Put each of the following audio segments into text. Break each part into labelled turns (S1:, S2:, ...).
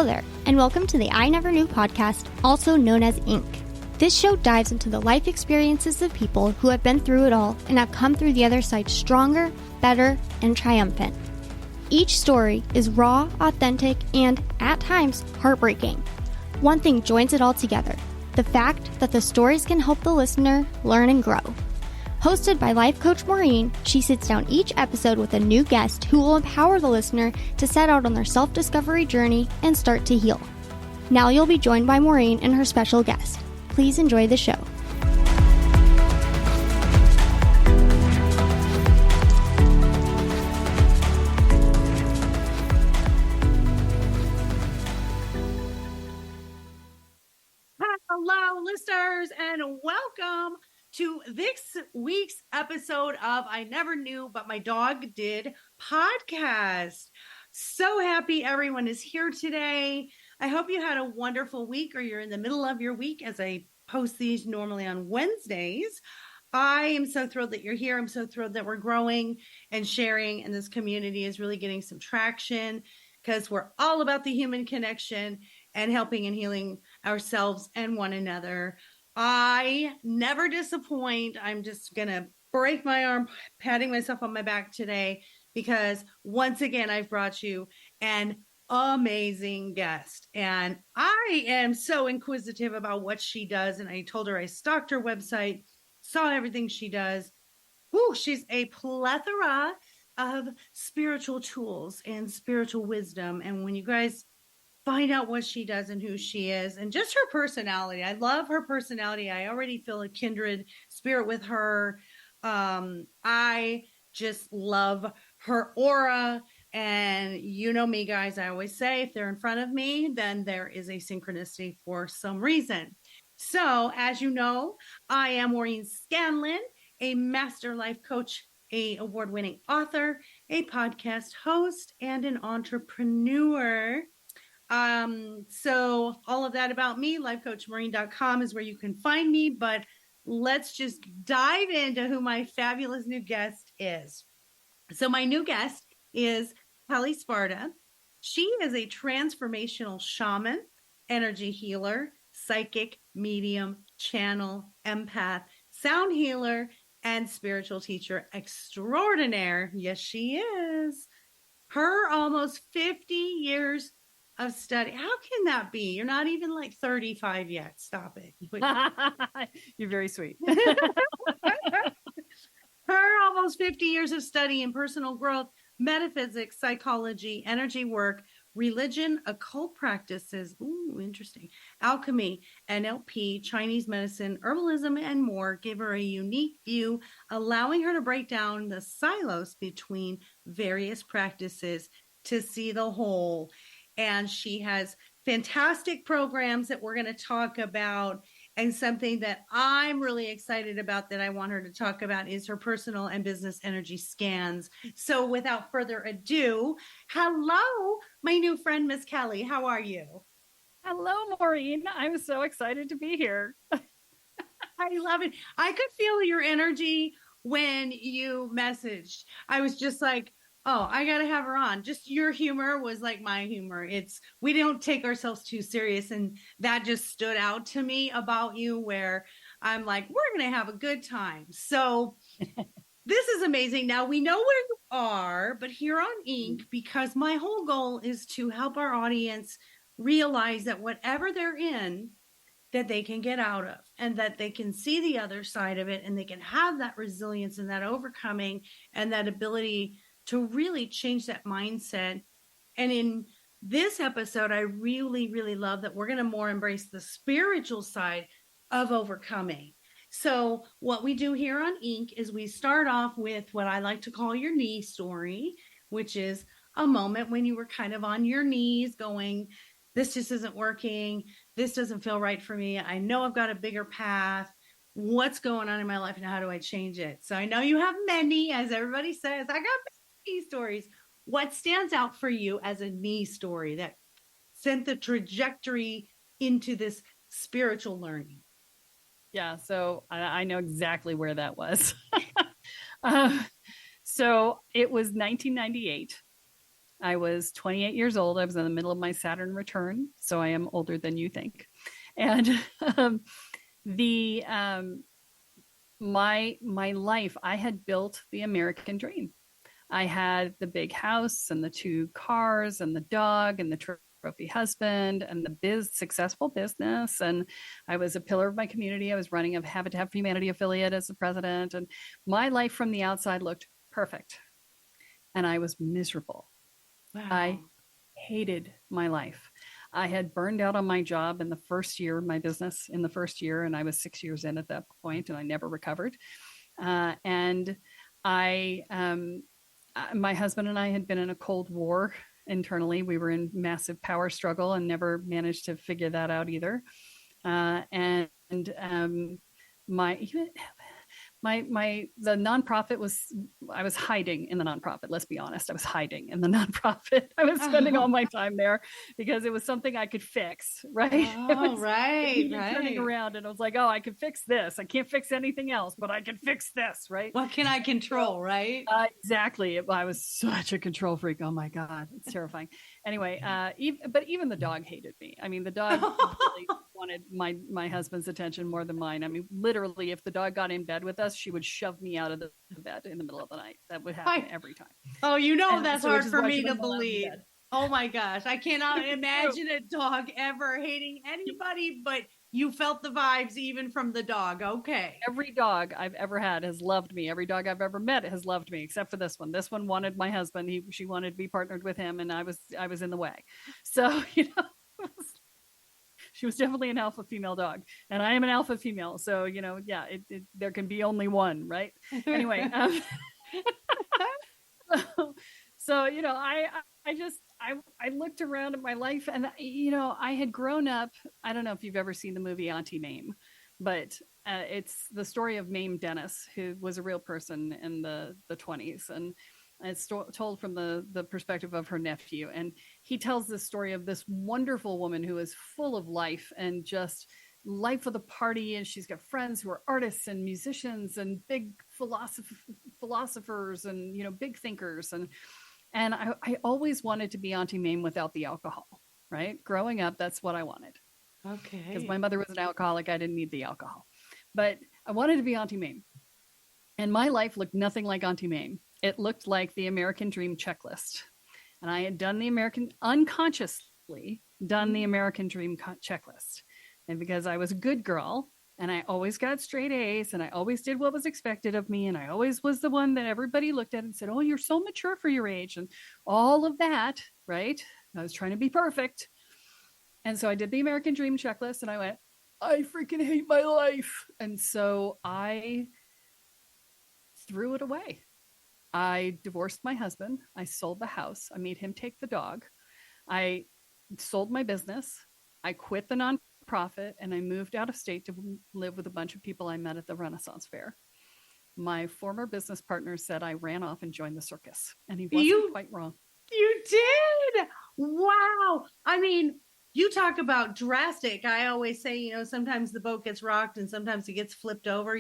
S1: there, and welcome to the I Never Knew podcast, also known as Inc. This show dives into the life experiences of people who have been through it all and have come through the other side stronger, better, and triumphant. Each story is raw, authentic, and, at times, heartbreaking. One thing joins it all together: the fact that the stories can help the listener learn and grow. Hosted by life coach Maureen, she sits down each episode with a new guest who will empower the listener to set out on their self-discovery journey and start to heal. Now you'll be joined by Maureen and her special guest. Please enjoy the show.
S2: Hello, listeners, and welcome to this week's episode of I Never Knew But My Dog Did podcast. So happy everyone is here today. I hope you had a wonderful week, or you're in the middle of your week, as I post these normally on Wednesdays. I am so thrilled that you're here. I'm so thrilled that we're growing and sharing, and this community is really getting some traction because we're all about the human connection and helping and healing ourselves and one another. I never disappoint. I'm just going to break my arm, patting myself on my back today, because once again, I've brought you an amazing guest. And I am so inquisitive about what she does. And I told her I stalked her website, saw everything she does. Whew, she's a plethora of spiritual tools and spiritual wisdom. And when you guys find out what she does and who she is and just her personality, I love her personality. I already feel a kindred spirit with her. I just love her aura. And you know me, guys, I always say if they're in front of me, then there is a synchronicity for some reason. So as you know, I am Maureen Scanlon, a master life coach, a award-winning author, a podcast host, and an entrepreneur. So all of that about me, lifecoachmaureen.com is where you can find me, but let's just dive into who my fabulous new guest is. So my new guest is Kellee Sparta. She is a transformational shaman, energy healer, psychic, medium, channel, empath, sound healer, and spiritual teacher extraordinaire. Yes, she is. Her almost 50 years of study. How can that be? You're not even like 35 yet. Stop it.
S3: You're very sweet.
S2: Her almost 50 years of study in personal growth, metaphysics, psychology, energy work, religion, occult practices, ooh, interesting, alchemy, NLP, Chinese medicine, herbalism, and more give her a unique view, allowing her to break down the silos between various practices to see the whole. And she has fantastic programs that we're going to talk about. And something that I'm really excited about that I want her to talk about is her personal and business energy scans. So without further ado, hello, my new friend, Miss Kellee. How are you?
S3: Hello, Maureen. I'm so excited to be here.
S2: I love it. I could feel your energy when you messaged. I was just like, oh, I got to have her on. Just your humor was like my humor. We don't take ourselves too serious. And that just stood out to me about you, where I'm like, we're going to have a good time. So this is amazing. Now we know where you are, but here on Inc., because my whole goal is to help our audience realize that whatever they're in, that they can get out of, and that they can see the other side of it, and they can have that resilience and that overcoming and that ability to really change that mindset. And in this episode, I really, really love that we're going to more embrace the spiritual side of overcoming. So what we do here on Inc. is we start off with what I like to call your knee story, which is a moment when you were kind of on your knees going, this just isn't working. This doesn't feel right for me. I know I've got a bigger path. What's going on in my life and how do I change it? So I know you have many, as everybody says, I got knee stories. What stands out for you as a knee story that sent the trajectory into this spiritual learning?
S3: Yeah, so I know exactly where that was. So it was 1998. I was 28 years old. I was in the middle of my Saturn return, so I am older than you think. And um, the my life, I had built the American dream. I had the big house and the 2 cars and the dog and the trophy husband and the successful business. And I was a pillar of my community. I was running a Habitat for Humanity affiliate as the president. And my life from the outside looked perfect. And I was miserable.
S2: Wow.
S3: I hated my life. I had burned out on my job in the first year, my business in the first year, and I was 6 years in at that point, and I never recovered. And my husband and I had been in a Cold War internally. We were in massive power struggle and never managed to figure that out either. And the nonprofit I was hiding in the nonprofit. Let's be honest. I was hiding in the nonprofit. I was spending all my time there because it was something I could fix. Right.
S2: Oh, right.
S3: Turning around and I was like, oh, I can fix this. I can't fix anything else, but I can fix this. Right.
S2: What can I control? Right.
S3: Exactly. I was such a control freak. Oh my God. It's terrifying. Anyway, even the dog hated me. I mean, the dog really wanted my husband's attention more than mine. I mean, literally, if the dog got in bed with us, she would shove me out of the bed in the middle of the night. That would happen every time.
S2: Oh, that's hard for me to believe. Oh my gosh. I cannot imagine a dog ever hating anybody, but you felt the vibes even from the dog. Okay.
S3: Every dog I've ever had has loved me. Every dog I've ever met has loved me, except for this one. This one wanted my husband. She wanted to be partnered with him, and I was in the way. So, she was definitely an alpha female dog, and I am an alpha female. So, yeah, there can be only one, right? Anyway, so I looked around at my life, and I had grown up. I don't know if you've ever seen the movie Auntie Mame, but it's the story of Mame Dennis, who was a real person in the 20s, and it's told from the perspective of her nephew. And he tells this story of this wonderful woman who is full of life and just life of the party. And she's got friends who are artists and musicians and big philosophers and, big thinkers. And I always wanted to be Auntie Mame without the alcohol, right? Growing up, that's what I wanted.
S2: Okay.
S3: Because my mother was an alcoholic. I didn't need the alcohol. But I wanted to be Auntie Mame. And my life looked nothing like Auntie Mame. It looked like the American Dream checklist. And I had unconsciously done the American Dream checklist. And because I was a good girl and I always got straight A's and I always did what was expected of me. And I always was the one that everybody looked at and said, oh, you're so mature for your age and all of that, right? I was trying to be perfect. And so I did the American Dream checklist and I went, I freaking hate my life. And so I threw it away. I divorced my husband. I sold the house. I made him take the dog. I sold my business. I quit the nonprofit and I moved out of state to live with a bunch of people I met at the Renaissance Fair. My former business partner said I ran off and joined the circus, and he wasn't quite wrong.
S2: You did. Wow. I mean, you talk about drastic. I always say, sometimes the boat gets rocked and sometimes it gets flipped over.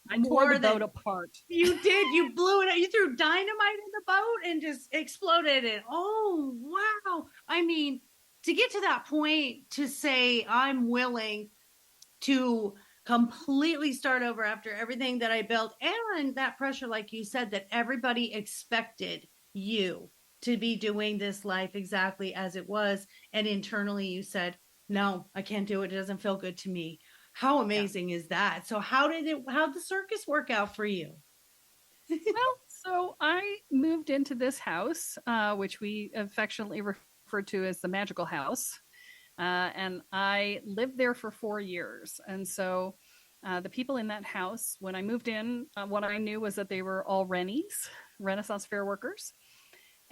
S3: I tore the boat apart.
S2: You did. You blew it up. You threw dynamite in the boat and just exploded it. Oh, wow. I mean, to get to that point, to say I'm willing to completely start over after everything that I built, and that pressure, like you said, that everybody expected you to be doing this life exactly as it was. And internally you said, no, I can't do it. It doesn't feel good to me. How amazing is that? So how'd the circus work out for you?
S3: Well, so I moved into this house, which we affectionately refer to as the magical house. And I lived there for 4 years. And so the people in that house, when I moved in, what I knew was that they were all Rennies, Renaissance Fair workers.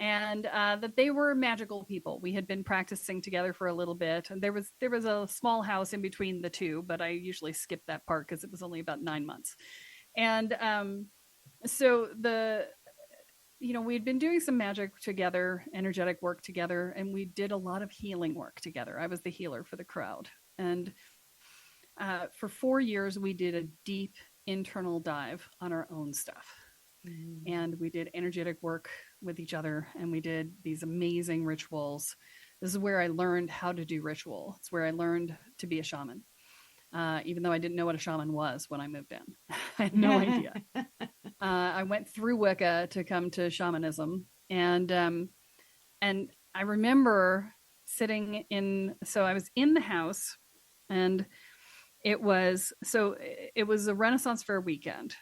S3: And that they were magical people. We had been practicing together for a little bit, and there was a small house in between the two, but I usually skipped that part because it was only about 9 months. And so we had been doing some magic together, energetic work together, and we did a lot of healing work together. I was the healer for the crowd, and for 4 years we did a deep internal dive on our own stuff. And we did energetic work with each other, and we did these amazing rituals. This is where I learned how to do ritual. It's where I learned to be a shaman. Even though I didn't know what a shaman was when I moved in. I had no idea. I went through Wicca to come to shamanism. And I remember sitting so I was in the house, and it was a Renaissance Fair weekend.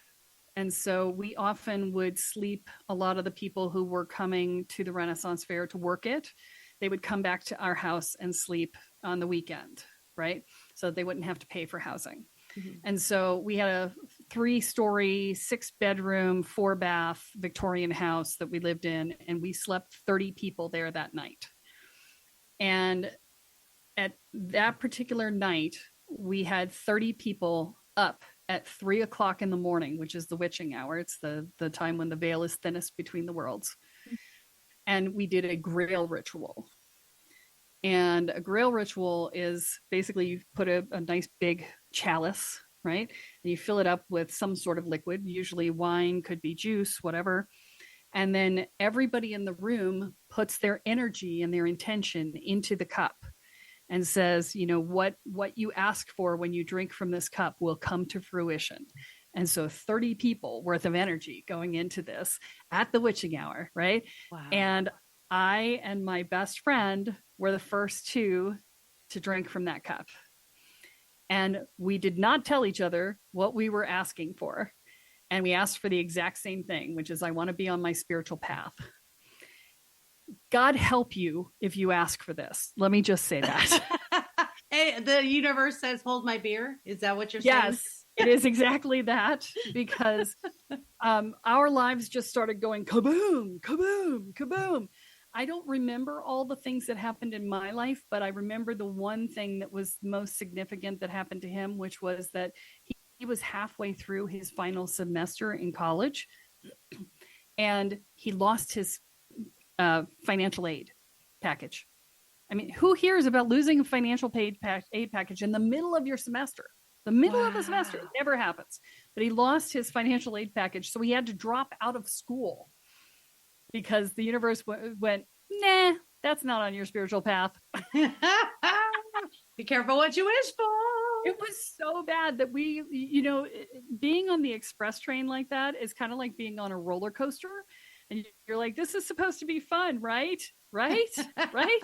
S3: And so we often would sleep, a lot of the people who were coming to the Renaissance Fair to work it, they would come back to our house and sleep on the weekend, right? So they wouldn't have to pay for housing. Mm-hmm. And so we had a 3-story, 6-bedroom, 4-bath Victorian house that we lived in, and we slept 30 people there that night. And at that particular night, we had 30 people up at 3:00 in the morning, which is the witching hour. It's the time when the veil is thinnest between the worlds. Mm-hmm. And we did a grail ritual. And a grail ritual is basically you put a nice big chalice, right? And you fill it up with some sort of liquid, usually wine, could be juice, whatever. And then everybody in the room puts their energy and their intention into the cup and says, what you ask for when you drink from this cup will come to fruition. And so 30 people worth of energy going into this at the witching hour, right? Wow. And I and my best friend were the first 2 to drink from that cup. And we did not tell each other what we were asking for. And we asked for the exact same thing, which is, I want to be on my spiritual path. God help you if you ask for this. Let me just say that.
S2: Hey, the universe says, hold my beer. Is that what you're saying?
S3: Yes, it is exactly that, because our lives just started going kaboom, kaboom, kaboom. I don't remember all the things that happened in my life, but I remember the one thing that was most significant that happened to him, which was that he was halfway through his final semester in college, and he lost his financial aid package. I mean, who hears about losing a financial aid package in the middle of your semester? The middle of the semester, it never happens. But he lost his financial aid package, so he had to drop out of school because the universe went, nah, that's not on your spiritual path.
S2: Be careful what you wish for.
S3: It was so bad that we, being on the express train like that is kind of like being on a roller coaster. And you're like, this is supposed to be fun, right? Right? Right?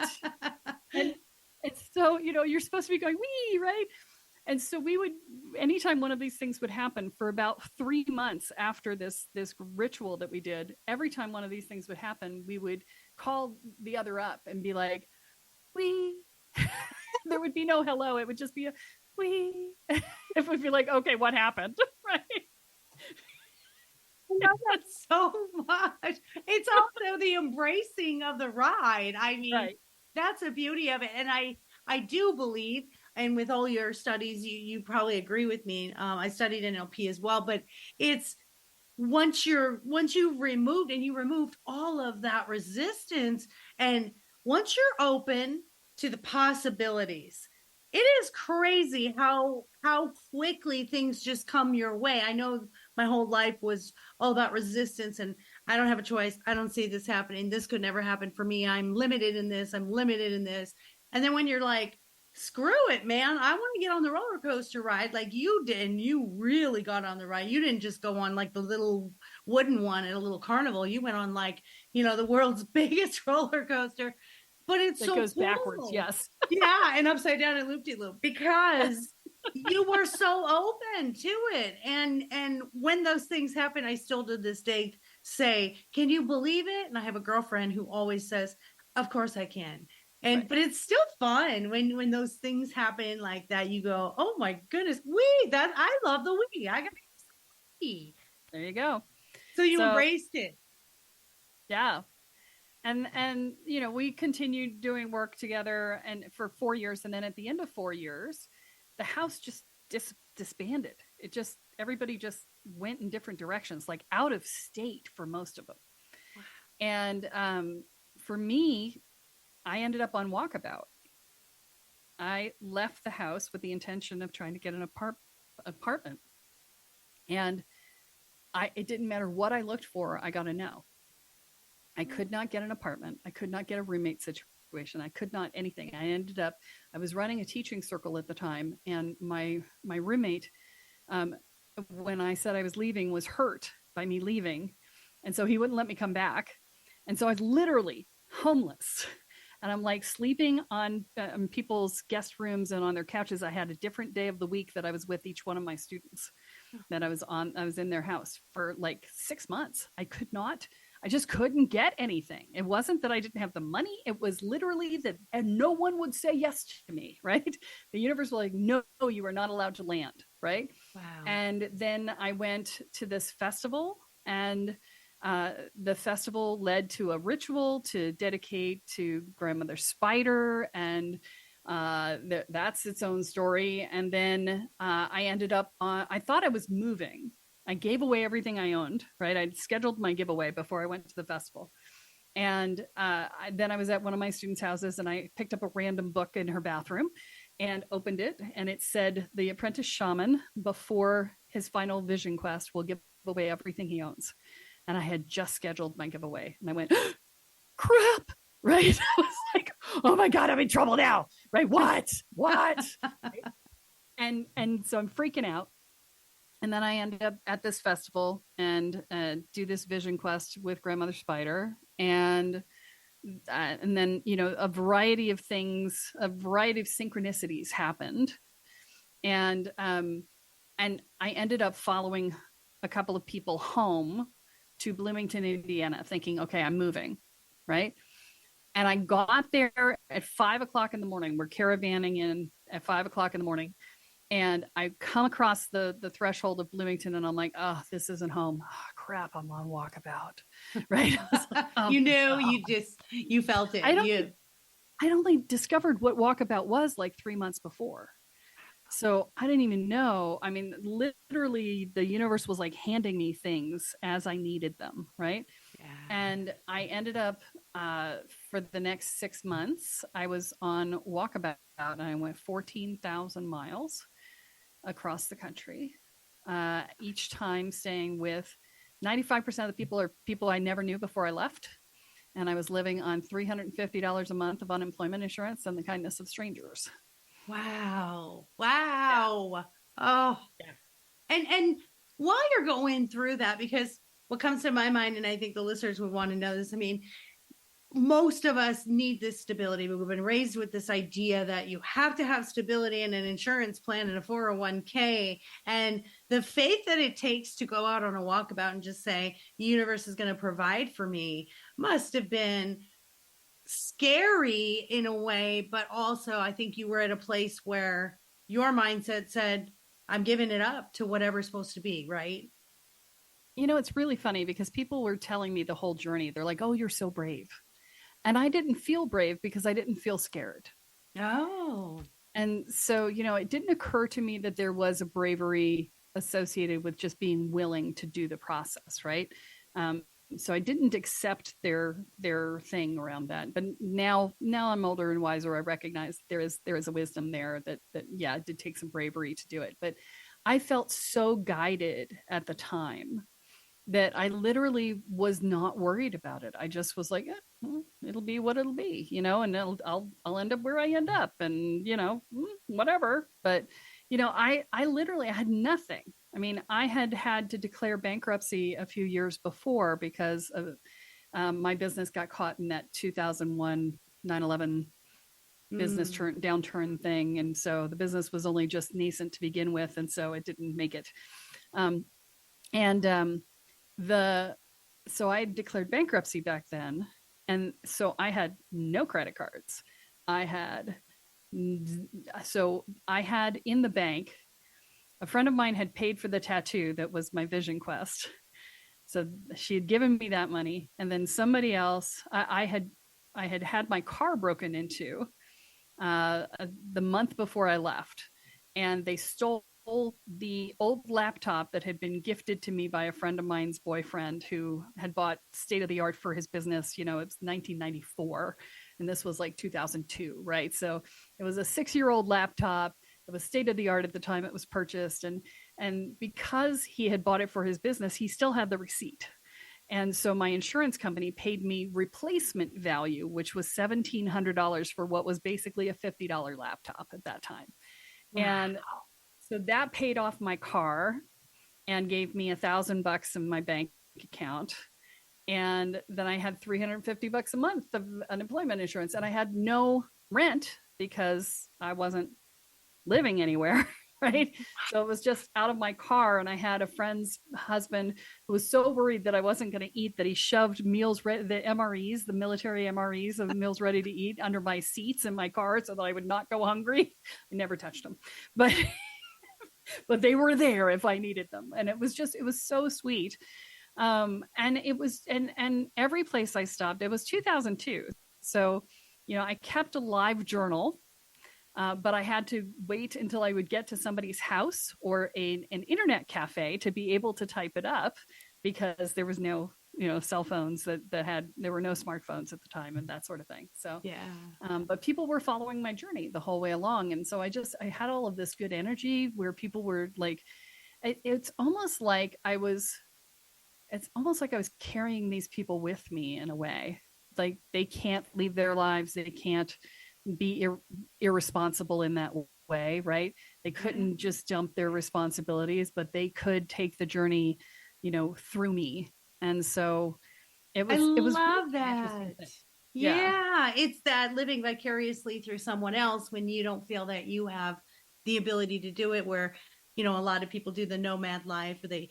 S3: And it's so, you're supposed to be going, wee, right? And so we would, anytime one of these things would happen for about 3 months after this ritual that we did, every time one of these things would happen, we would call the other up and be like, wee. There would be no hello. It would just be a wee. It would be like, okay, what happened? Right?
S2: I love that so much. It's also the embracing of the ride. I mean, right. That's the beauty of it. And I do believe, and with all your studies, you probably agree with me. I studied NLP as well, but it's once you've removed all of that resistance, and once you're open to the possibilities, it is crazy how quickly things just come your way. I know my whole life was all about resistance, and I don't have a choice. I don't see this happening. This could never happen for me. I'm limited in this. I'm limited in this. And then when you're like, screw it, man, I want to get on the roller coaster ride like you did, and you really got on the ride. You didn't just go on like the little wooden one at a little carnival. You went on like, the world's biggest roller coaster. But it goes cool.
S3: Backwards, yes.
S2: Yeah, and upside down and loop-de-loop, because you were so open to it. And when those things happen, I still to this day say, can you believe it? And I have a girlfriend who always says, of course I can. And right. But it's still fun when those things happen like that. You go, oh my goodness, I love the wee. I got wee.
S3: There you go.
S2: So you embraced it.
S3: Yeah. And we continued doing work together and for 4 years. And then at the end of 4 years, the house just disbanded. Everybody just went in different directions, like out of state for most of them. Wow. And for me, I ended up on Walkabout. I left the house with the intention of trying to get an apartment. And it didn't matter what I looked for, I got a no. I could not get an apartment. I could not get a roommate situation. I could not anything. I was running a teaching circle at the time, and my roommate, when I said I was leaving, was hurt by me leaving. And so he wouldn't let me come back. And so I was literally homeless. And I'm like sleeping on people's guest rooms and on their couches. I had a different day of the week that I was with each one of my students that I was in their house for like 6 months. I just couldn't get anything. It wasn't that I didn't have the money. It was literally that, and no one would say yes to me, right? The universe was like, no, you are not allowed to land, right?
S2: Wow.
S3: And then I went to this festival, and the festival led to a ritual to dedicate to Grandmother Spider, and that's its own story. And then I ended up I thought I was moving. I gave away everything I owned, right? I'd scheduled my giveaway before I went to the festival. And then I was at one of my students' houses, and I picked up a random book in her bathroom and opened it. And it said, "The apprentice shaman, before his final vision quest, will give away everything he owns." And I had just scheduled my giveaway. And I went, crap, right? I was like, oh my God, I'm in trouble now, right? What? Right? And so I'm freaking out. And then I ended up at this festival and do this vision quest with Grandmother Spider. And then, a variety of things, a variety of synchronicities happened. And I ended up following a couple of people home to Bloomington, Indiana, thinking, okay, I'm moving, right? And I got there at 5 o'clock in the morning. We're caravanning in at 5 o'clock in the morning. And I come across the threshold of Bloomington, and I'm like, oh, this isn't home. Oh, crap, I'm on walkabout, right?
S2: Like, you knew, you felt it.
S3: I'd only discovered what walkabout was like 3 months before. So I didn't even know. I mean, literally the universe was like handing me things as I needed them, right? Yeah. And I ended up, for the next 6 months, I was on walkabout, and I went 14,000 miles across the country, each time staying with 95% of the people are people I never knew before I left. And I was living on $350 a month of unemployment insurance and the kindness of strangers.
S2: Wow. Yeah. Oh, yeah. And while you're going through that, because what comes to my mind, and I think the listeners would want to know this, I mean, most of us need this stability, but we've been raised with this idea that you have to have stability in an insurance plan and a 401k, and the faith that it takes to go out on a walkabout and just say, the universe is going to provide for me, must have been scary in a way. But also, I think you were at a place where your mindset said, I'm giving it up to whatever's supposed to be, right?
S3: It's really funny because people were telling me the whole journey. They're like, oh, you're so brave. And I didn't feel brave because I didn't feel scared.
S2: Oh.
S3: And so, it didn't occur to me that there was a bravery associated with just being willing to do the process, right? So I didn't accept their thing around that. But now I'm older and wiser. I recognize there is a wisdom there that yeah, it did take some bravery to do it. But I felt so guided at the time that I literally was not worried about it. I just was like, it'll be what it'll be, and I'll end up where I end up, and whatever. But I literally had nothing. I mean, I had to declare bankruptcy a few years before because of my business got caught in that 2001 9/11 business downturn thing, and so the business was only just nascent to begin with, and so it didn't make it. So I declared bankruptcy back then. And so I had no credit cards. I had in the bank, a friend of mine had paid for the tattoo that was my vision quest. So she had given me that money. And then somebody else, I had my car broken into the month before I left. And they stole the old laptop that had been gifted to me by a friend of mine's boyfriend who had bought state of the art for his business. It's 1994 and this was like 2002, right? So it was a 6-year-old laptop. It was state of the art at the time it was purchased. And And because he had bought it for his business, he still had the receipt. And so my insurance company paid me replacement value, which was $1,700 for what was basically a $50 laptop at that time. Wow. And so that paid off my car and gave me $1,000 in my bank account. And then I had $350 a month of unemployment insurance, and I had no rent because I wasn't living anywhere. Right. So it was just out of my car. And I had a friend's husband who was so worried that I wasn't going to eat that he shoved meals, the MREs, the military MREs of meals ready to eat under my seats in my car so that I would not go hungry. I never touched them, but they were there if I needed them. And it was so sweet. And it was, and every place I stopped, it was 2002. So, I kept a live journal. But I had to wait until I would get to somebody's house or an internet cafe to be able to type it up, because there was no, cell phones there were no smartphones at the time and that sort of thing. So, but people were following my journey the whole way along. And so I had all of this good energy where people were like, it's almost like I was carrying these people with me in a way. Like they can't leave their lives. They can't be irresponsible in that way, right? They couldn't just dump their responsibilities, but they could take the journey, through me. And so it was
S2: love
S3: really
S2: that. Yeah. It's that living vicariously through someone else when you don't feel that you have the ability to do it, where, a lot of people do the nomad life, or they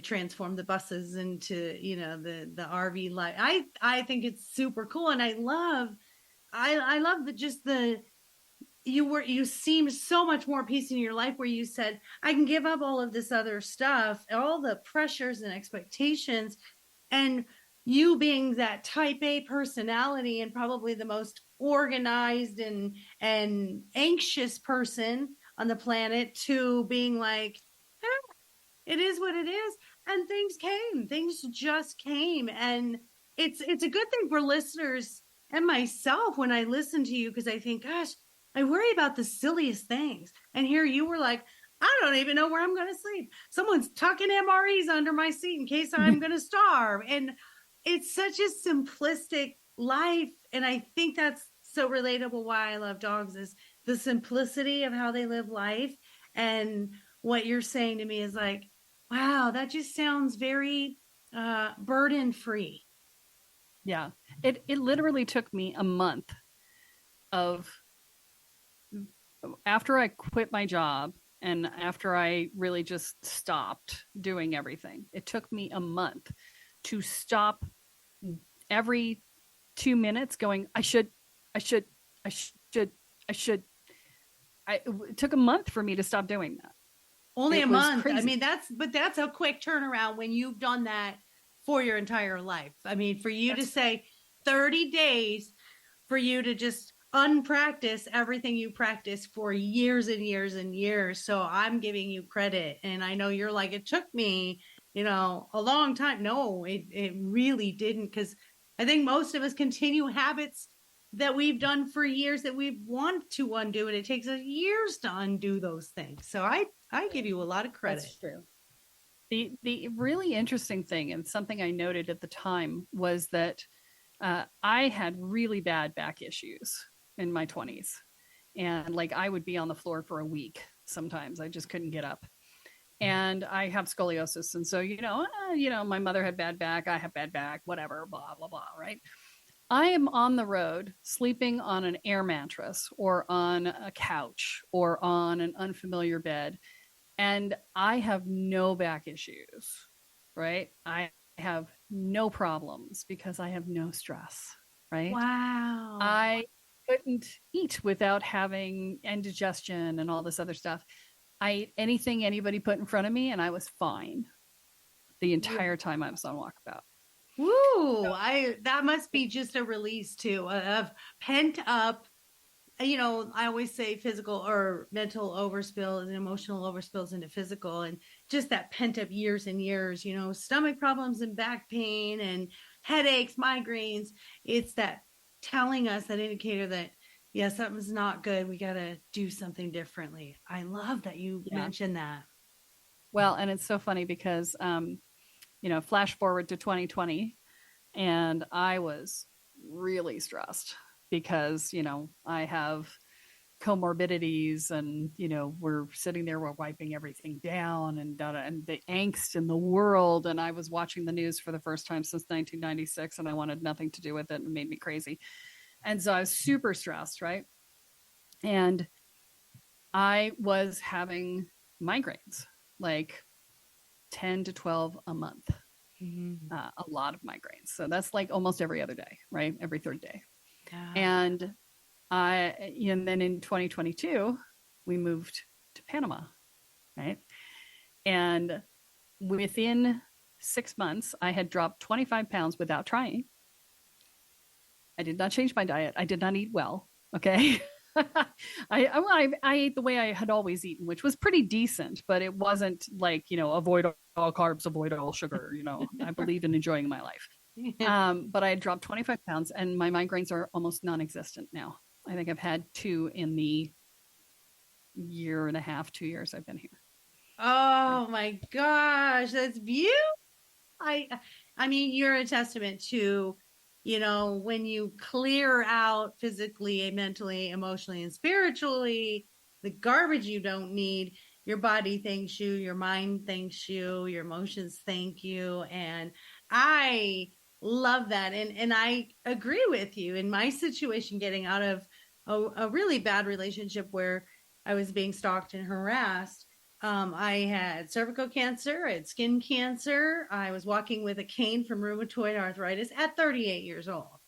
S2: transform the buses into, the RV life. I think it's super cool. And I love that you seemed so much more peace in your life, where you said, I can give up all of this other stuff, all the pressures and expectations, and you being that type A personality and probably the most organized and anxious person on the planet, to being like, it is what it is. And things just came. And it's a good thing for listeners and myself when I listen to you, because I think, gosh, I worry about the silliest things. And here you were like, I don't even know where I'm going to sleep. Someone's tucking MREs under my seat in case I'm going to starve. And it's such a simplistic life. And I think that's so relatable. Why I love dogs is the simplicity of how they live life. And what you're saying to me is like, wow, that just sounds very burden free.
S3: Yeah. It literally took me a month after I quit my job and after I really just stopped doing everything. It took me a month to stop every 2 minutes going, it took a month for me to stop doing that.
S2: Only a month. Crazy. I mean, that's a quick turnaround when you've done that for your entire life. I mean, for you to say 30 days for you to just unpractice everything you practiced for years and years and years. So I'm giving you credit. And I know you're like, it took me, a long time. No, it really didn't. Because I think most of us continue habits that we've done for years that we want to undo. And it takes us years to undo those things. So I give you a lot of credit.
S3: That's true. The really interesting thing, and something I noted at the time, was that I had really bad back issues in my 20s. And like I would be on the floor for a week sometimes. I just couldn't get up. And I have scoliosis. And so, my mother had bad back. I have bad back, whatever, blah, blah, blah, right? I am on the road sleeping on an air mattress or on a couch or on an unfamiliar bed. And I have no back issues, right? I have no problems because I have no stress, right?
S2: Wow.
S3: I couldn't eat without having indigestion and all this other stuff. I ate anything anybody put in front of me and I was fine the entire time I was on walkabout.
S2: Woo! That must be just a release too of pent up. I always say physical or mental overspills and emotional overspills into physical, and just that pent up years and years, stomach problems and back pain and headaches, migraines. It's that telling us, that indicator that, yeah, something's not good. We got to do something differently. I love that you mentioned that.
S3: Well, and it's so funny because, flash forward to 2020, and I was really stressed because, I have comorbidities and, we're sitting there, we're wiping everything down and the angst in the world. And I was watching the news for the first time since 1996 and I wanted nothing to do with it and it made me crazy. And so I was super stressed, right? And I was having migraines, like 10 to 12 a month, a lot of migraines. So that's like almost every other day, right? Every third day. Yeah. And then in 2022, we moved to Panama, right? And within 6 months, I had dropped 25 pounds without trying. I did not change my diet. I did not eat well. Okay. I ate the way I had always eaten, which was pretty decent, but it wasn't like, avoid all carbs, avoid all sugar. I believe in enjoying my life. But I had dropped 25 pounds and my migraines are almost non-existent now. I think I've had 2 in the 1.5 2 years I've been here.
S2: Oh my gosh, that's beautiful. I mean, you're a testament to, when you clear out physically, mentally, emotionally, and spiritually, the garbage you don't need, your body thanks you, your mind thanks you, your emotions thank you. And I love that. And I agree with you. In my situation, getting out of a really bad relationship where I was being stalked and harassed, I had cervical cancer, I had skin cancer. I was walking with a cane from rheumatoid arthritis at 38 years old.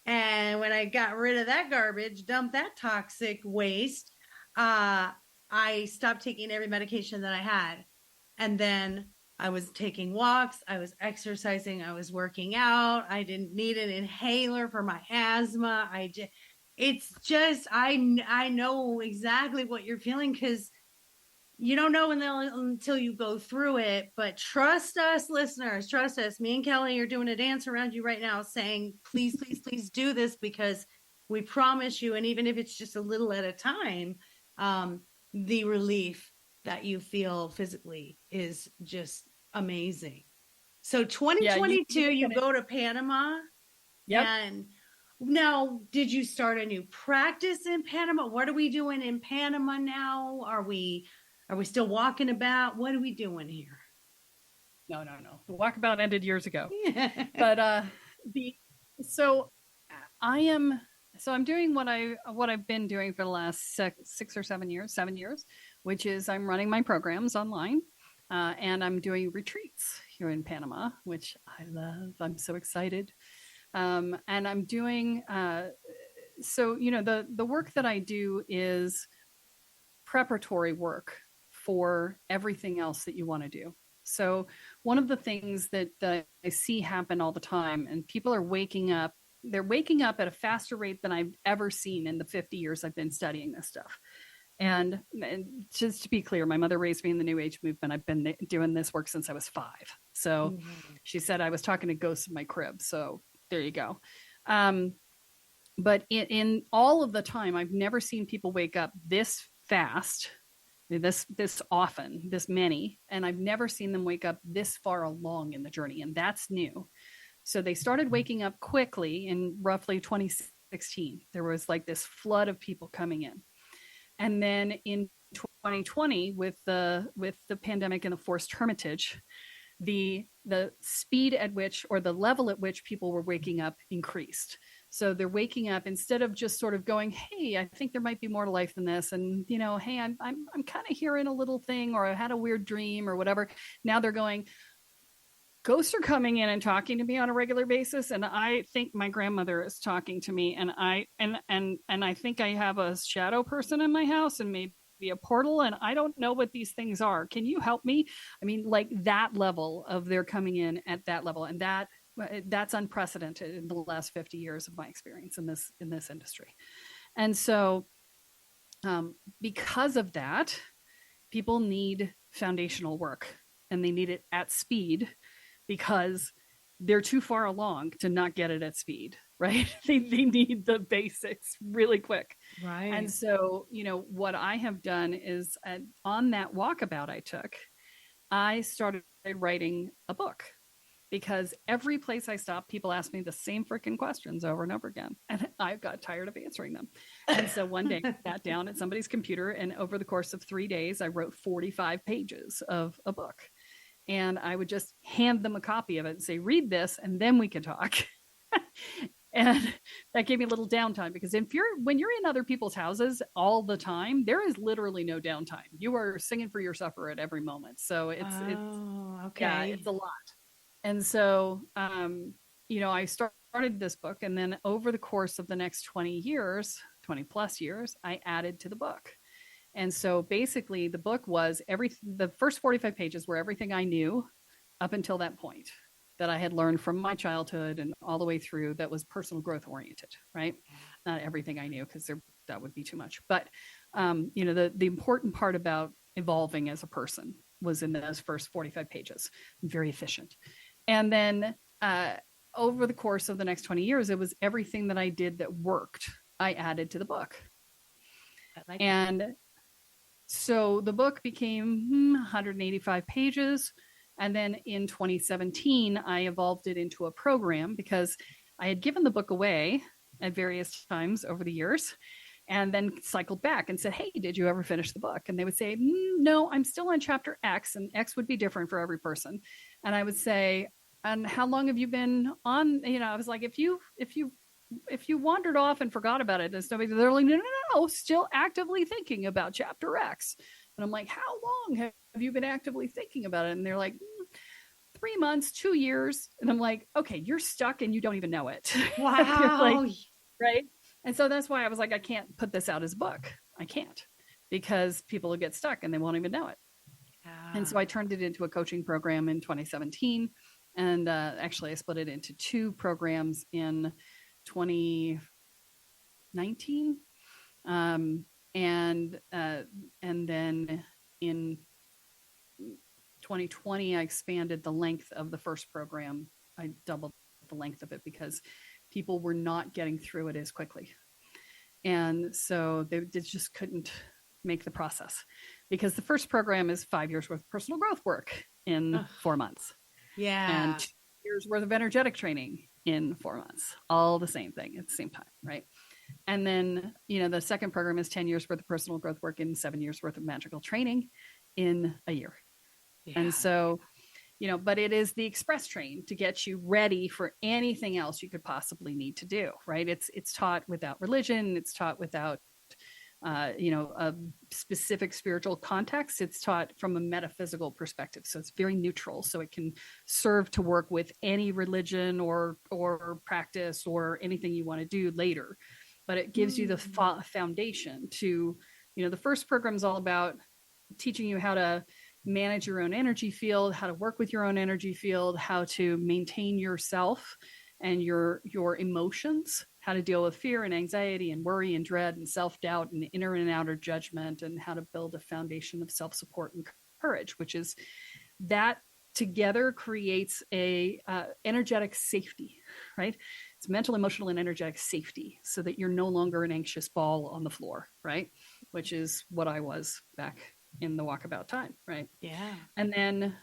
S2: And when I got rid of that garbage, dumped that toxic waste, I stopped taking every medication that I had. And then I was taking walks, I was exercising, I was working out. I didn't need an inhaler for my asthma. I know exactly what you're feeling because you don't know until you go through it. But trust us, listeners, trust us. Me and Kellee are doing a dance around you right now saying, please, please, please do this because we promise you. And even if it's just a little at a time, the relief that you feel physically is just amazing. So 2022, you go to Panama.
S3: Yep.
S2: And now, did you start a new practice in Panama? What are we doing in Panama now? Are we still walking about? What are we doing here?
S3: No. The walkabout ended years ago. But I'm doing what I've been doing for the last 6 or 7 years, which is I'm running my programs online, and I'm doing retreats here in Panama, which I love. I'm so excited. And I'm doing, the work that I do is preparatory work for everything else that you want to do. So one of the things that I see happen all the time, and people are they're waking up at a faster rate than I've ever seen in the 50 years I've been studying this stuff. And just to be clear, my mother raised me in the New Age movement. I've been doing this work since I was 5. So she said I was talking to ghosts in my crib. So there you go. But in all of the time, I've never seen people wake up this fast, this often, this many, and I've never seen them wake up this far along in the journey, and that's new. So they started waking up quickly in roughly 2016. There was like this flood of people coming in. And then in 2020, with the pandemic and the forced hermitage, the speed at which, or the level at which people were waking up increased. So they're waking up instead of just sort of going, hey, I think there might be more to life than this. And, hey, I'm kind of hearing a little thing, or I had a weird dream or whatever. Now they're going, ghosts are coming in and talking to me on a regular basis. And I think my grandmother is talking to me, and I think I have a shadow person in my house and maybe a portal, and I don't know what these things are. Can you help me? I mean, like that level of they're coming in at that level. And that's unprecedented in the last 50 years of my experience in this industry. And so because of that, people need foundational work, and they need it at speed because they're too far along to not get it at speed, right? They need the basics really quick.
S2: Right.
S3: And so, what I have done is on that walkabout I took, I started writing a book, because every place I stopped, people asked me the same freaking questions over and over again. And I got tired of answering them. And so one day I sat down at somebody's computer, and over the course of 3 days, I wrote 45 pages of a book. And I would just hand them a copy of it and say, read this, and then we can talk. And that gave me a little downtime, because when you're in other people's houses all the time, there is literally no downtime. You are singing for your supper at every moment. So it's
S2: okay.
S3: Yeah, it's a lot. And so, I started this book, and then over the course of the next 20 plus years, I added to the book. And so basically the book was the first 45 pages were everything I knew up until that point, that I had learned from my childhood and all the way through, that was personal growth oriented, right? Not everything I knew, because that would be too much. But, the important part about evolving as a person was in those first 45 pages. Very efficient. And then over the course of the next 20 years, it was everything that I did that worked, I added to the book. And so the book became 185 pages. And then in 2017, I evolved it into a program, because I had given the book away at various times over the years, and then cycled back and said, hey, did you ever finish the book? And they would say, no, I'm still on chapter X, and X would be different for every person. And I would say, and how long have you been on? I was like, if you wandered off and forgot about it, and they're like, no, still actively thinking about chapter X. And I'm like, how long have you been actively thinking about it? And they're like, 3 months, 2 years. And I'm like, okay, you're stuck and you don't even know it.
S2: Wow.
S3: Like, right. And so that's why I was like, I can't put this out as a book. I can't, because people will get stuck and they won't even know it. Yeah. And so I turned it into a coaching program in 2017. And actually I split it into 2 programs in 2019. And then in 2020, I expanded the length of the first program. I doubled the length of it, because people were not getting through it as quickly. And so they just couldn't make the process, because the first program is 5 years worth of personal growth work in 4 months.
S2: Yeah.
S3: And 2 years worth of energetic training in 4 months, all the same thing at the same time. Right. And then, the second program is 10 years worth of personal growth work in 7 years worth of magical training in a year. Yeah. And so, but it is the express train to get you ready for anything else you could possibly need to do, right? It's taught without religion. It's taught without, a specific spiritual context. It's taught from a metaphysical perspective. So it's very neutral. So it can serve to work with any religion or practice or anything you want to do later. But it gives you the foundation to, the first program is all about teaching you how to manage your own energy field, how to work with your own energy field, how to maintain yourself and your emotions, how to deal with fear and anxiety and worry and dread and self-doubt and inner and outer judgment, and how to build a foundation of self-support and courage, which is that together creates a energetic safety, right? It's mental, emotional, and energetic safety, so that you're no longer an anxious ball on the floor, right? Which is what I was back in the walkabout time, right?
S2: Yeah.
S3: And then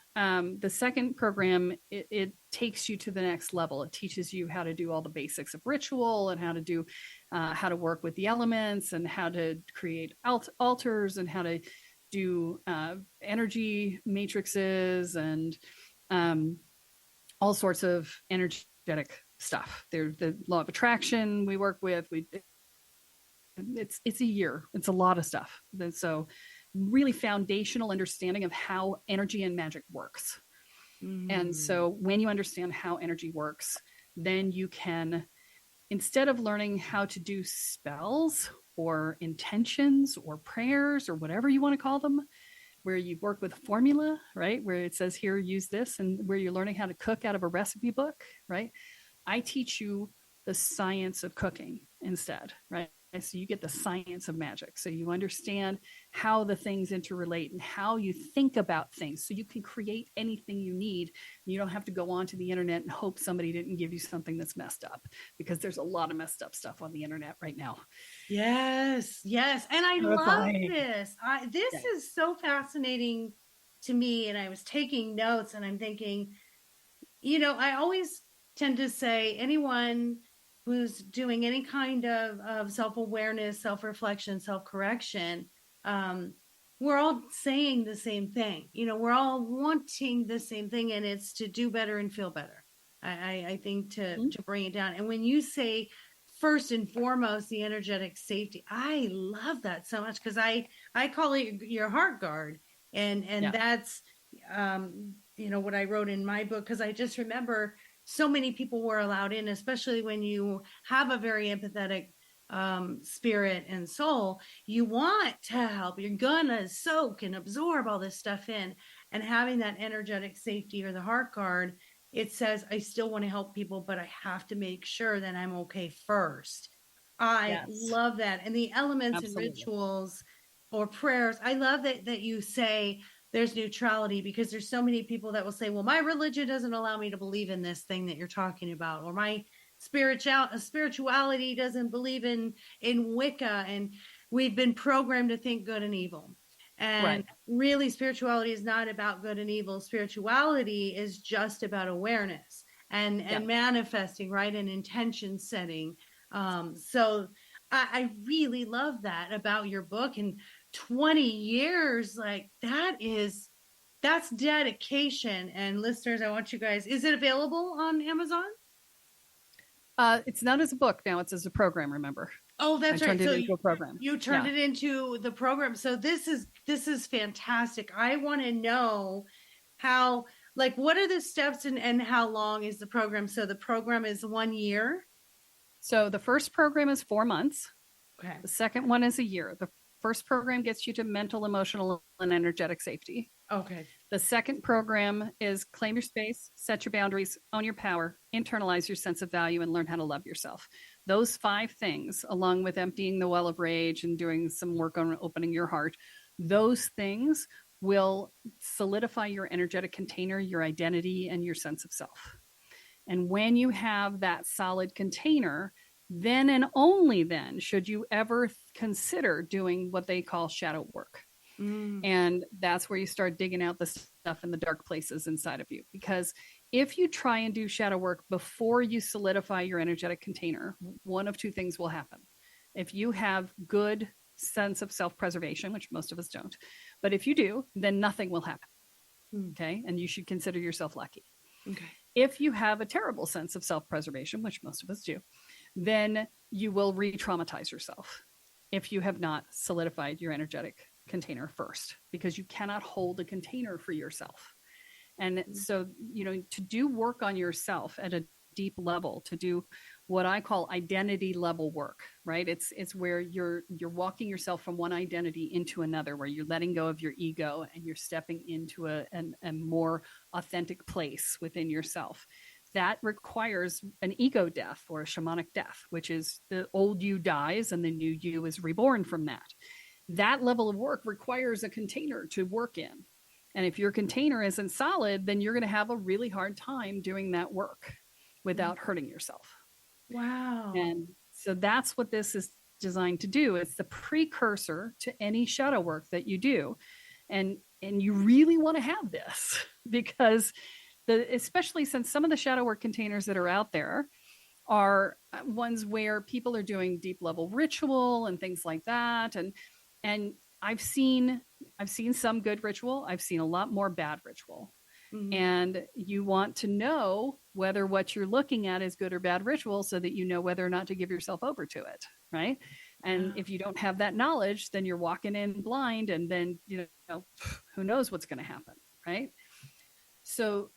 S3: the second program, it takes you to the next level. It teaches you how to do all the basics of ritual, and how to work with the elements, and how to create altars, and how to do energy matrices, and all sorts of energetic stuff. There's the law of attraction we work with. It's a year. It's a lot of stuff. So really foundational understanding of how energy and magic works. And so when you understand how energy works, then you can, instead of learning how to do spells or intentions or prayers or whatever you want to call them, where you work with formula, right? Where it says here, use this, and where you're learning how to cook out of a recipe book, right? I teach you the science of cooking instead, right? So you get the science of magic. So you understand how the things interrelate and how you think about things, so you can create anything you need. You don't have to go onto the internet and hope somebody didn't give you something that's messed up, because there's a lot of messed up stuff on the internet right now.
S2: Yes. And I love this. This is so fascinating to me and I was taking notes, and I'm thinking, I always tend to say anyone who's doing any kind of self-awareness, self-reflection, self-correction, we're all saying the same thing. We're all wanting the same thing, and it's to do better and feel better. I think to bring it down. And when you say first and foremost, the energetic safety, I love that so much, because I call it your heart guard. And that's, what I wrote in my book, because I just remember so many people were allowed in, especially when you have a very empathetic spirit and soul. You want to help. You're gonna soak and absorb all this stuff in, and having that energetic safety or the heart guard, it says, I still want to help people, but I have to make sure that I'm okay first. I love that. And the elements and rituals or prayers, I love that you say there's neutrality, because there's so many people that will say, well, my religion doesn't allow me to believe in this thing that you're talking about, or my spirituality doesn't believe in Wicca. And we've been programmed to think good and evil. And really, spirituality is not about good and evil. Spirituality is just about awareness and manifesting, right? And intention setting. So I really love that about your book. And 20 years, like that's dedication. And listeners, I want you guys, is it available on Amazon?
S3: It's not as a book now, it's as a program, remember?
S2: Oh, that's right.
S3: Turned it into a program.
S2: You turned it into the program. So this is fantastic. I want to know how, what are the steps and how long is the program? So the program is 1 year.
S3: So the first program is 4 months.
S2: Okay.
S3: The second one is a year. The first program gets you to mental, emotional, and energetic safety.
S2: Okay.
S3: The second program is claim your space, set your boundaries, own your power, internalize your sense of value, and learn how to love yourself. Those 5 things, along with emptying the well of rage and doing some work on opening your heart, those things will solidify your energetic container, your identity, and your sense of self. And when you have that solid container, then and only then should you ever consider doing what they call shadow work. And that's where you start digging out the stuff in the dark places inside of you. Because if you try and do shadow work before you solidify your energetic container, one of 2 things will happen. If you have good sense of self-preservation, which most of us don't, but if you do, then nothing will happen. Okay. And you should consider yourself lucky.
S2: Okay.
S3: If you have a terrible sense of self-preservation, which most of us do, then you will re-traumatize yourself if you have not solidified your energetic container first, because you cannot hold a container for yourself. And so, to do work on yourself at a deep level, to do what I call identity level work, right? It's where you're walking yourself from one identity into another, where you're letting go of your ego and you're stepping into a more authentic place within yourself. That requires an ego death or a shamanic death, which is the old you dies and the new you is reborn from that. That level of work requires a container to work in. And if your container isn't solid, then you're going to have a really hard time doing that work without hurting yourself.
S2: Wow.
S3: And so that's what this is designed to do. It's the precursor to any shadow work that you do. And you really want to have this, because especially since some of the shadow work containers that are out there are ones where people are doing deep level ritual and things like that. And I've seen some good ritual. I've seen a lot more bad ritual. And you want to know whether what you're looking at is good or bad ritual, so that you know whether or not to give yourself over to it. Right. And if you don't have that knowledge, then you're walking in blind, and then, who knows what's going to happen. Right. So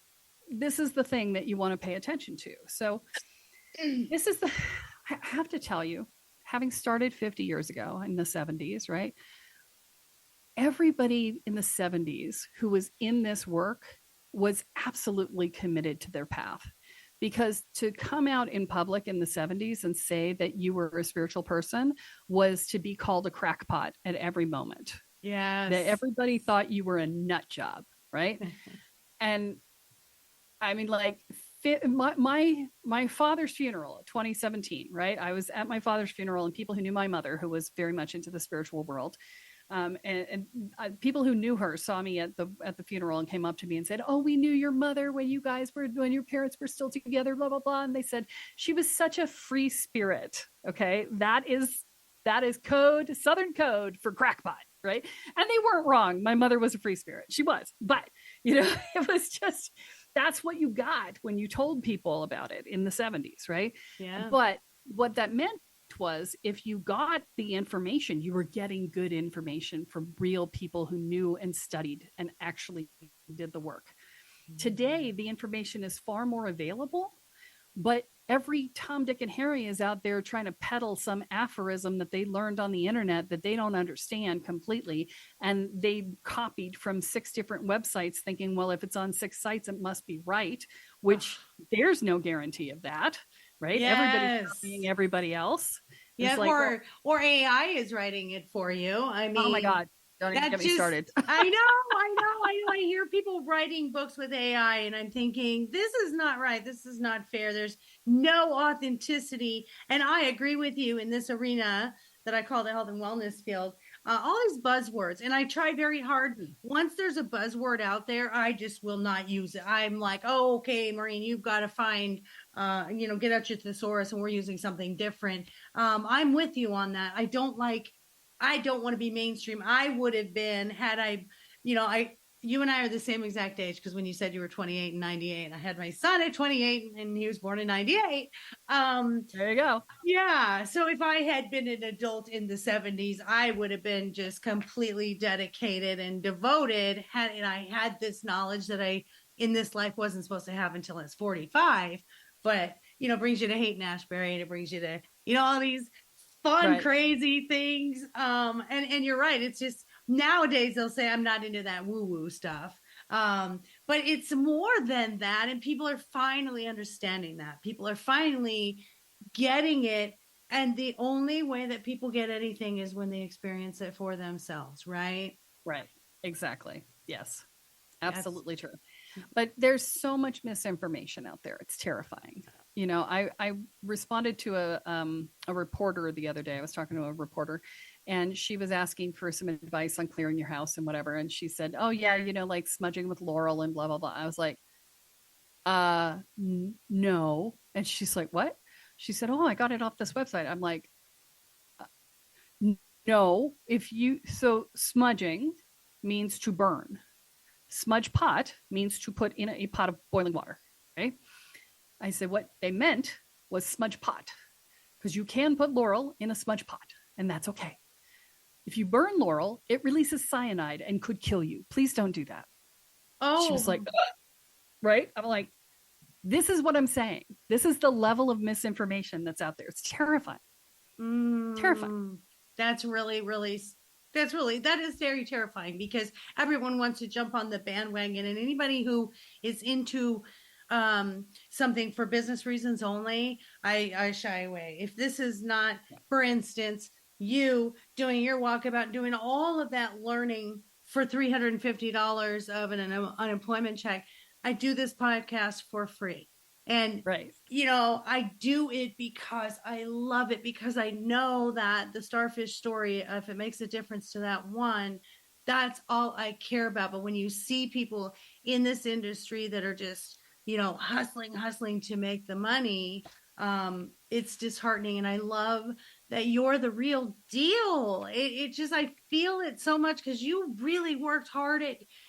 S3: this is the thing that you want to pay attention to. So I have to tell you, having started 50 years ago in the 70s, right? Everybody in the 70s who was in this work was absolutely committed to their path, because to come out in public in the 70s and say that you were a spiritual person was to be called a crackpot at every moment.
S2: Yes.
S3: That everybody thought you were a nut job, right? And I mean, my father's funeral, 2017, right? I was at my father's funeral, and people who knew my mother, who was very much into the spiritual world, People who knew her saw me at the funeral and came up to me and said, "Oh, we knew your mother when your parents were still together, blah blah blah." And they said she was such a free spirit. Okay, that is code, Southern code for crackpot, right? And they weren't wrong. My mother was a free spirit. She was, but it was just, that's what you got when you told people about it in the 70s, right?
S2: Yeah.
S3: But what that meant was, if you got the information, you were getting good information from real people who knew and studied and actually did the work. Today, the information is far more available, but every Tom, Dick, and Harry is out there trying to peddle some aphorism that they learned on the internet that they don't understand completely. And they copied from 6 different websites thinking, well, if it's on 6 sites, it must be right, which there's no guarantee of that, right?
S2: Yes.
S3: Everybody's copying everybody else.
S2: Yeah,
S3: like,
S2: or AI is writing it for you. I mean,
S3: oh my God. Don't even get me started.
S2: I know. I hear people writing books with AI, and I'm thinking, this is not right. This is not fair. There's no authenticity. And I agree with you in this arena that I call the health and wellness field. All these buzzwords, and I try very hard. Once there's a buzzword out there, I just will not use it. I'm like, oh, okay, Maureen, you've got to find, get out your thesaurus, and we're using something different. I'm with you on that. I don't want to be mainstream. I would have been, had I, you and I are the same exact age, because when you said you were 28 and 98, I had my son at 28 and he was born in 98.
S3: There you go.
S2: Yeah. So if I had been an adult in the 70s, I would have been just completely dedicated and devoted, and I had this knowledge that I, in this life, wasn't supposed to have until I was 45. But, brings you to Haight-Ashbury, and it brings you to, all these fun, right, crazy things. And you're right. It's just, nowadays they'll say, I'm not into that woo-woo stuff. But it's more than that. And people are finally understanding that. People are finally getting it. And the only way that people get anything is when they experience it for themselves, right?
S3: Right. Exactly. Yes. Absolutely true. But there's so much misinformation out there. It's terrifying. I responded to a reporter the other day. I was talking to a reporter, and she was asking for some advice on clearing your house and whatever. And she said, oh yeah, like smudging with Laurel and blah, blah, blah. I was like, no. And she's like, what? She said, oh, I got it off this website. I'm like, no, so smudging means to burn. Smudge pot means to put in a pot of boiling water. Okay. I said, what they meant was smudge pot, because you can put Laurel in a smudge pot, and that's okay. If you burn Laurel, it releases cyanide and could kill you. Please don't do that. Oh, she was like, right? I'm like, this is what I'm saying. This is the level of misinformation that's out there. It's terrifying. Terrifying.
S2: That is very terrifying, because everyone wants to jump on the bandwagon, and anybody who is into something for business reasons only, I shy away. If this is not, for instance, you doing your walkabout, doing all of that learning for $350 of an unemployment check, I do this podcast for free. And,
S3: right,
S2: I do it because I love it, because I know that the starfish story, if it makes a difference to that one, that's all I care about. But when you see people in this industry that are just, hustling to make the money, it's disheartening. And I love that you're the real deal. It just, I feel it so much, because you really worked hard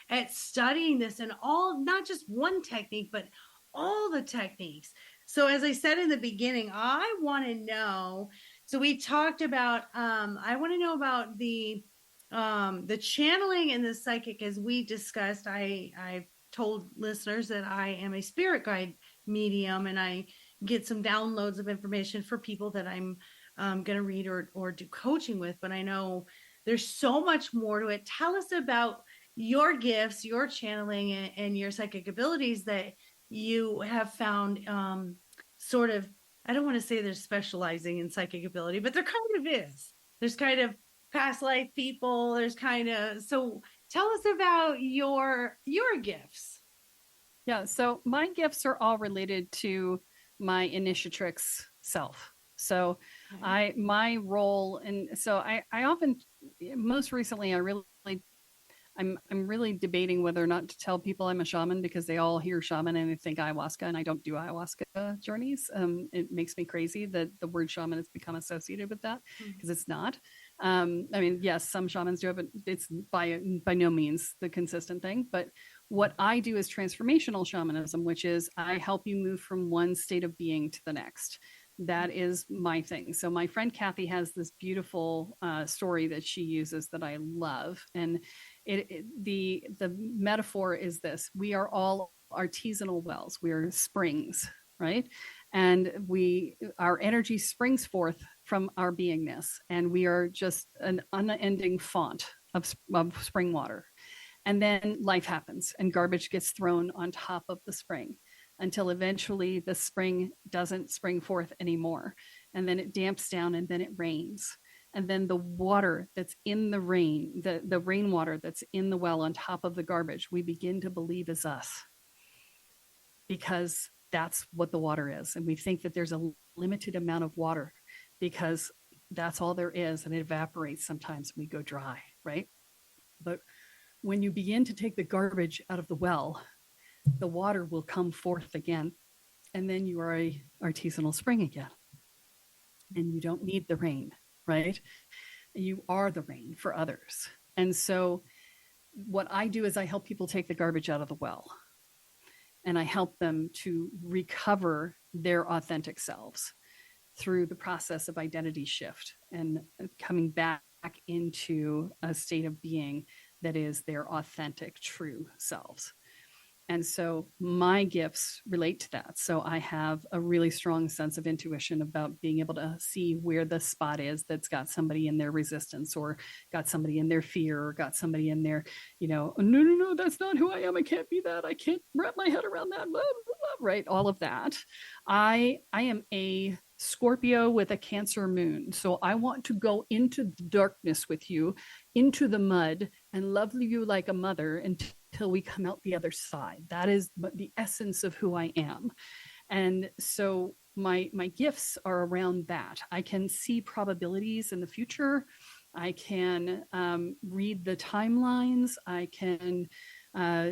S2: at studying this, and all, not just one technique, but all the techniques. So as I said in the beginning, I want to know, so we talked about, I want to know about the channeling and the psychic. As we discussed, I've told listeners that I am a spirit guide medium, and I get some downloads of information for people that I'm going to read or do coaching with. But I know there's so much more to it. Tell us about your gifts, your channeling, and your psychic abilities that you have found, sort of, I don't want to say they're specializing in psychic ability, but there kind of is. There's kind of past life people. There's kind of, so tell us about your gifts.
S3: Yeah. So my gifts are all related to my initiatrix self. So my role, and so I often most recently, I'm really debating whether or not to tell people I'm a shaman, because they all hear shaman and they think ayahuasca, and I don't do ayahuasca journeys. It makes me crazy that the word shaman has become associated with that, because it's not. I mean, yes, some shamans do it, but it's by no means the consistent thing. But what I do is transformational shamanism, which is I help you move from one state of being to the next. That is my thing. So my friend Kathy has this beautiful story that she uses that I love, and the metaphor is this: we are all artisanal wells. We are springs, right? And our energy springs forth from our beingness, and we are just an unending font of spring water. And then life happens, and garbage gets thrown on top of the spring, until eventually the spring doesn't spring forth anymore. And then it damps down, and then it rains. And then the water that's in the rain, the rainwater that's in the well on top of the garbage, we begin to believe is us, because that's what the water is. And we think that there's a limited amount of water because that's all there is, and it evaporates sometimes and we go dry, right? But when you begin to take the garbage out of the well, the water will come forth again, and then you are a artisanal spring again, and you don't need the rain, right? You are the rain for others. And so what I do is I help people take the garbage out of the well, and I help them to recover their authentic selves through the process of identity shift and coming back into a state of being that is their authentic, true selves. And so my gifts relate to that. So I have a really strong sense of intuition about being able to see where the spot is that's got somebody in their resistance, or got somebody in their fear, or got somebody in their, no, that's not who I am. I can't be that. I can't wrap my head around that. Blah, blah, blah, right? All of that. I am a Scorpio with a Cancer moon. So I want to go into the darkness with you, into the mud, and love you like a mother until we come out the other side. That is the essence of who I am. And so my gifts are around that. I can see probabilities in the future. I can read the timelines. I can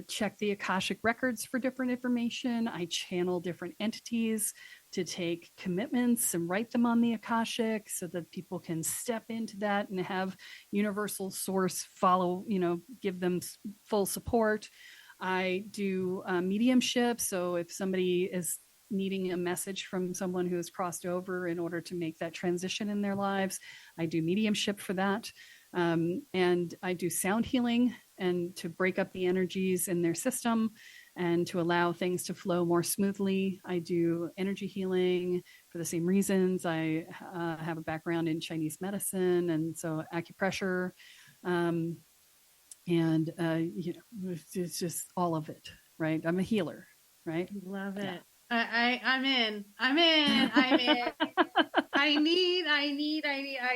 S3: check the Akashic records for different information. I channel different entities to take commitments and write them on the Akashic so that people can step into that and have universal source follow, give them full support. I do mediumship. So if somebody is needing a message from someone who has crossed over in order to make that transition in their lives, I do mediumship for that. And I do sound healing, and to break up the energies in their system and to allow things to flow more smoothly. I do energy healing for the same reasons. I have a background in Chinese medicine, and so acupressure, it's just all of it, right? I'm a healer, right?
S2: Love it. Yeah. I'm in. I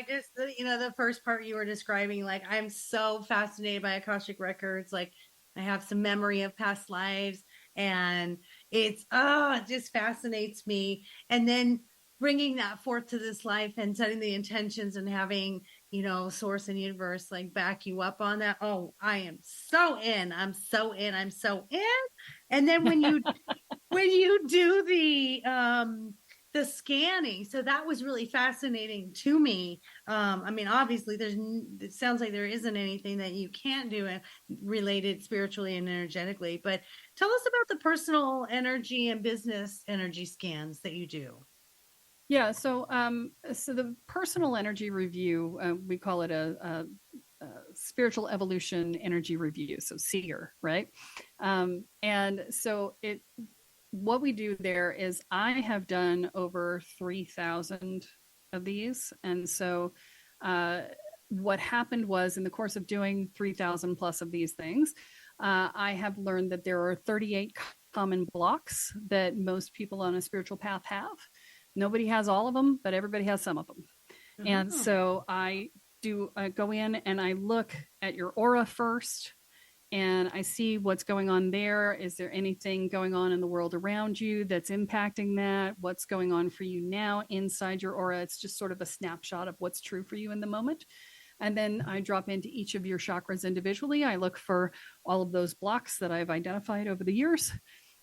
S2: just, the first part you were describing, like, I'm so fascinated by Akashic records. Like, I have some memory of past lives, and it just fascinates me. And then bringing that forth to this life and setting the intentions and having, source and universe like back you up on that. Oh, I am so in. I'm so in. And then when you do the scanning, so that was really fascinating to me. Obviously it sounds like there isn't anything that you can't do related spiritually and energetically, but tell us about the personal energy and business energy scans that you do.
S3: Yeah. So the personal energy review, we call it a spiritual evolution energy review. So seer, right? And so what we do there is I have done over 3,000 of these. And so what happened was, in the course of doing 3,000 plus of these things, I have learned that there are 38 common blocks that most people on a spiritual path have. Nobody has all of them, but everybody has some of them. Mm-hmm. And so I go in and I look at your aura first, and I see what's going on there. Is there anything going on in the world around you that's impacting that? What's going on for you now inside your aura? It's just sort of a snapshot of what's true for you in the moment. And then I drop into each of your chakras individually. I look for all of those blocks that I've identified over the years.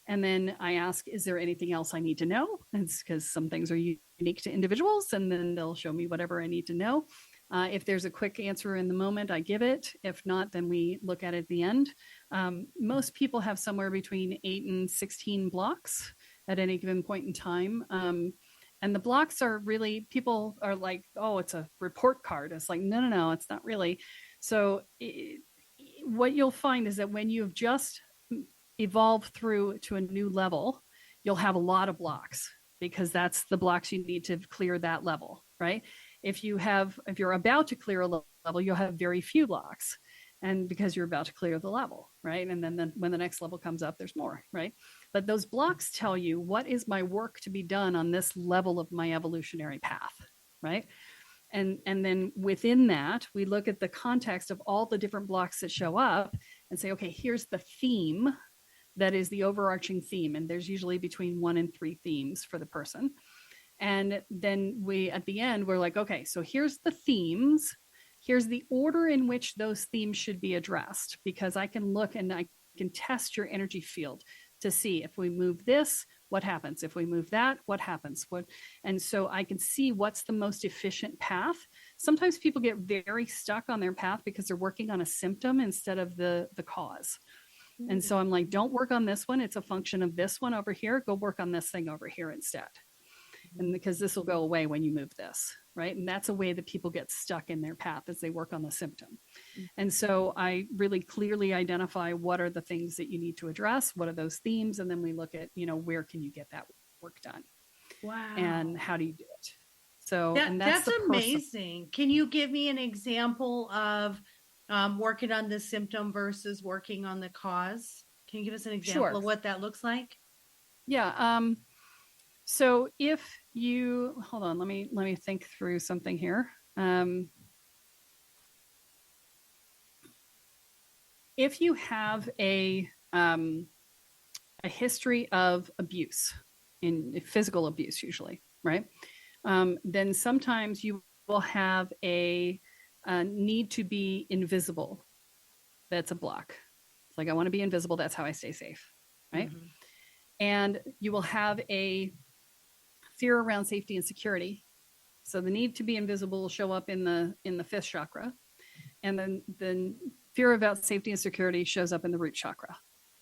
S3: And then I ask, is there anything else I need to know? It's because some things are unique to individuals, and then they'll show me whatever I need to know. If there's a quick answer in the moment, I give it. If not, then we look at it at the end. Most people have somewhere between 8 and 16 blocks at any given point in time. And the blocks are really, people are like, oh, it's a report card. It's like, no, it's not really. So what you'll find is that when you've just evolved through to a new level, you'll have a lot of blocks, because that's the blocks you need to clear that level, right? If you're about to clear a level, you'll have very few blocks, and because you're about to clear the level, right? And then when the next level comes up, there's more, right? But those blocks tell you, what is my work to be done on this level of my evolutionary path, right? And then within that, we look at the context of all the different blocks that show up and say, okay, here's the theme that is the overarching theme. And there's usually between 1 and 3 themes for the person. And then at the end, we're like, okay, so here's the themes. Here's the order in which those themes should be addressed, because I can look and I can test your energy field to see, if we move this, what happens? If we move that, what happens? And so I can see what's the most efficient path. Sometimes people get very stuck on their path because they're working on a symptom instead of the cause. And so I'm like, don't work on this one. It's a function of this one over here. Go work on this thing over here instead. And because this will go away when you move this, right? And that's a way that people get stuck in their path, as they work on the symptom. And so I really clearly identify what are the things that you need to address, what are those themes, and then we look at, where can you get that work done?
S2: Wow.
S3: And how do you do it? So
S2: that's amazing. Can you give me an example of working on the symptom versus working on the cause? Can you give us an example of what that looks like?
S3: Yeah. So if you, hold on, let me think through something here. If you have a history of abuse, in physical abuse usually, right? Then sometimes you will have a need to be invisible. That's a block. It's like, I want to be invisible. That's how I stay safe, right? Mm-hmm. And you will have a fear around safety and security. So the need to be invisible will show up in the 5th chakra. And then the fear about safety and security shows up in the root chakra,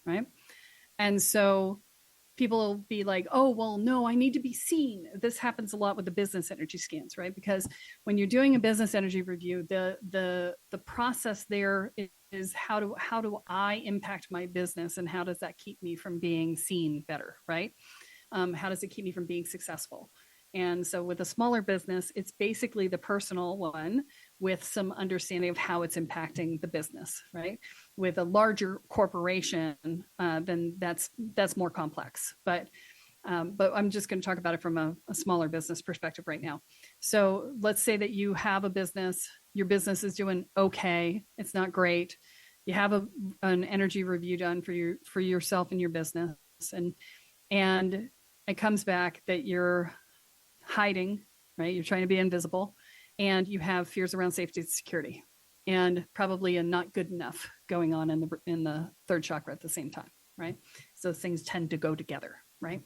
S3: right? And so people will be like, oh, well, no, I need to be seen. This happens a lot with the business energy scans, right? Because when you're doing a business energy review, the process there is how do I impact my business, and how does that keep me from being seen better, right? How does it keep me from being successful? And so with a smaller business, it's basically the personal one with some understanding of how it's impacting the business, right? With a larger corporation, then that's more complex. But I'm just going to talk about it from a smaller business perspective right now. So let's say that you have a business, your business is doing okay. It's not great. You have an energy review done for yourself and your business, and it comes back that you're hiding, right? You're trying to be invisible, and you have fears around safety and security, and probably a not good enough going on in the 3rd chakra at the same time, right? So things tend to go together, right?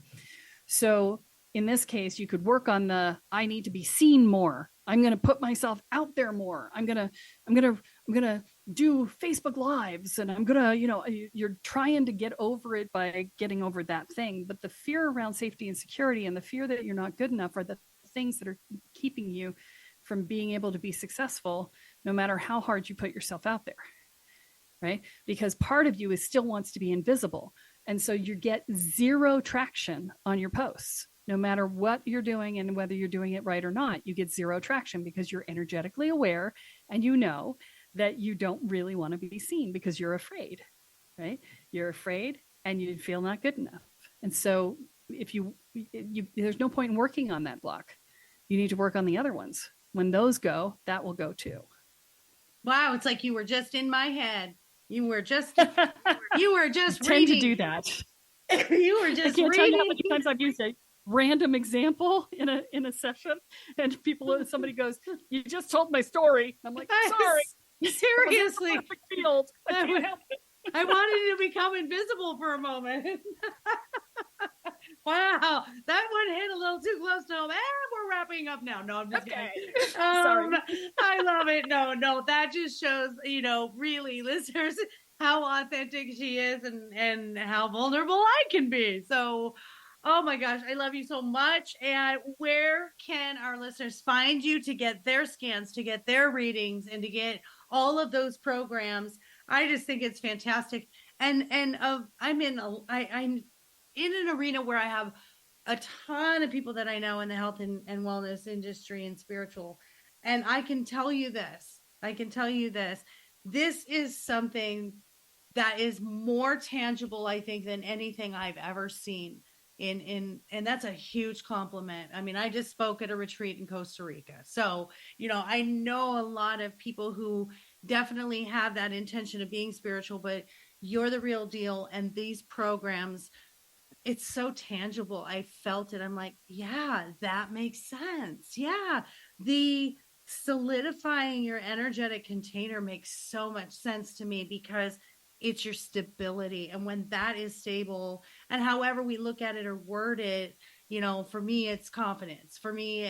S3: So in this case, you could work on I need to be seen more. I'm going to put myself out there more. I'm going to do Facebook Lives, and I'm going to, you're trying to get over it by getting over that thing. But the fear around safety and security and the fear that you're not good enough are the things that are keeping you from being able to be successful, no matter how hard you put yourself out there, right? Because part of you still wants to be invisible. And so you get 0 traction on your posts. No matter what you're doing and whether you're doing it right or not, you get 0 traction because you're energetically aware, and you know that you don't really want to be seen because you're afraid, right? You're afraid and you feel not good enough. And so if you there's no point in working on that block. You need to work on the other ones. When those go, that will go too.
S2: Wow. It's like you were just in my head. You were just
S3: I tend to do that.
S2: You were just
S3: I can't tell you how many times I've used it. random example in a session, and somebody goes, "You just told my story." I'm like, "Sorry,
S2: seriously,
S3: field. I can't help it."
S2: I wanted you to become invisible for a moment. Wow, that one hit a little too close to home. And we're wrapping up now. No, I'm just kidding.
S3: Sorry.
S2: I love it. No, that just shows, really, listeners, how authentic she is and how vulnerable I can be. So, oh my gosh, I love you so much. And where can our listeners find you to get their scans, to get their readings, and to get all of those programs? I just think it's fantastic. And I'm in an arena where I have a ton of people that I know in the health and wellness industry and spiritual. And I can tell you this. This is something that is more tangible, I think, than anything I've ever seen. And that's a huge compliment. I mean, I just spoke at a retreat in Costa Rica. So, I know a lot of people who definitely have that intention of being spiritual, but you're the real deal. And these programs, it's so tangible. I felt it. I'm like, yeah, that makes sense. Yeah. The solidifying your energetic container makes so much sense to me, because it's your stability. And when that is stable, and however we look at it or word it, for me, it's confidence. For me,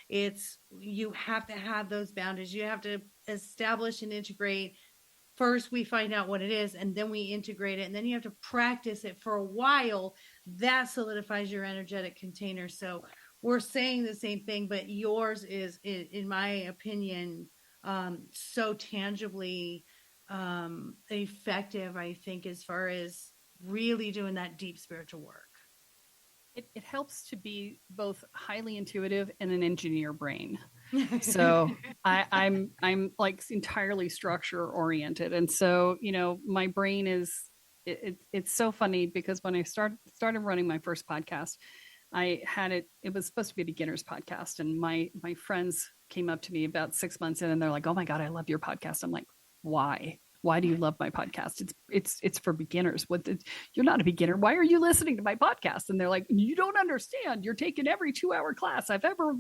S2: it's you have to have those boundaries. You have to establish and integrate. First, we find out what it is, and then we integrate it, and then you have to practice it for a while. That solidifies your energetic container. So we're saying the same thing, but yours is, in my opinion, so tangibly effective, I think, as far as really doing that deep spiritual work.
S3: It helps to be both highly intuitive and an engineer brain. So I'm like entirely structure oriented. And so, my brain is, it's so funny, because when I started running my first podcast, I had it was supposed to be a beginner's podcast. And my friends came up to me about 6 months in, and they're like, "Oh my God, I love your podcast." I'm like, "Why? Why do you love my podcast? It's for beginners. You're not a beginner. Why are you listening to my podcast?" And they're like, "You don't understand. You're taking every 2-hour class I've ever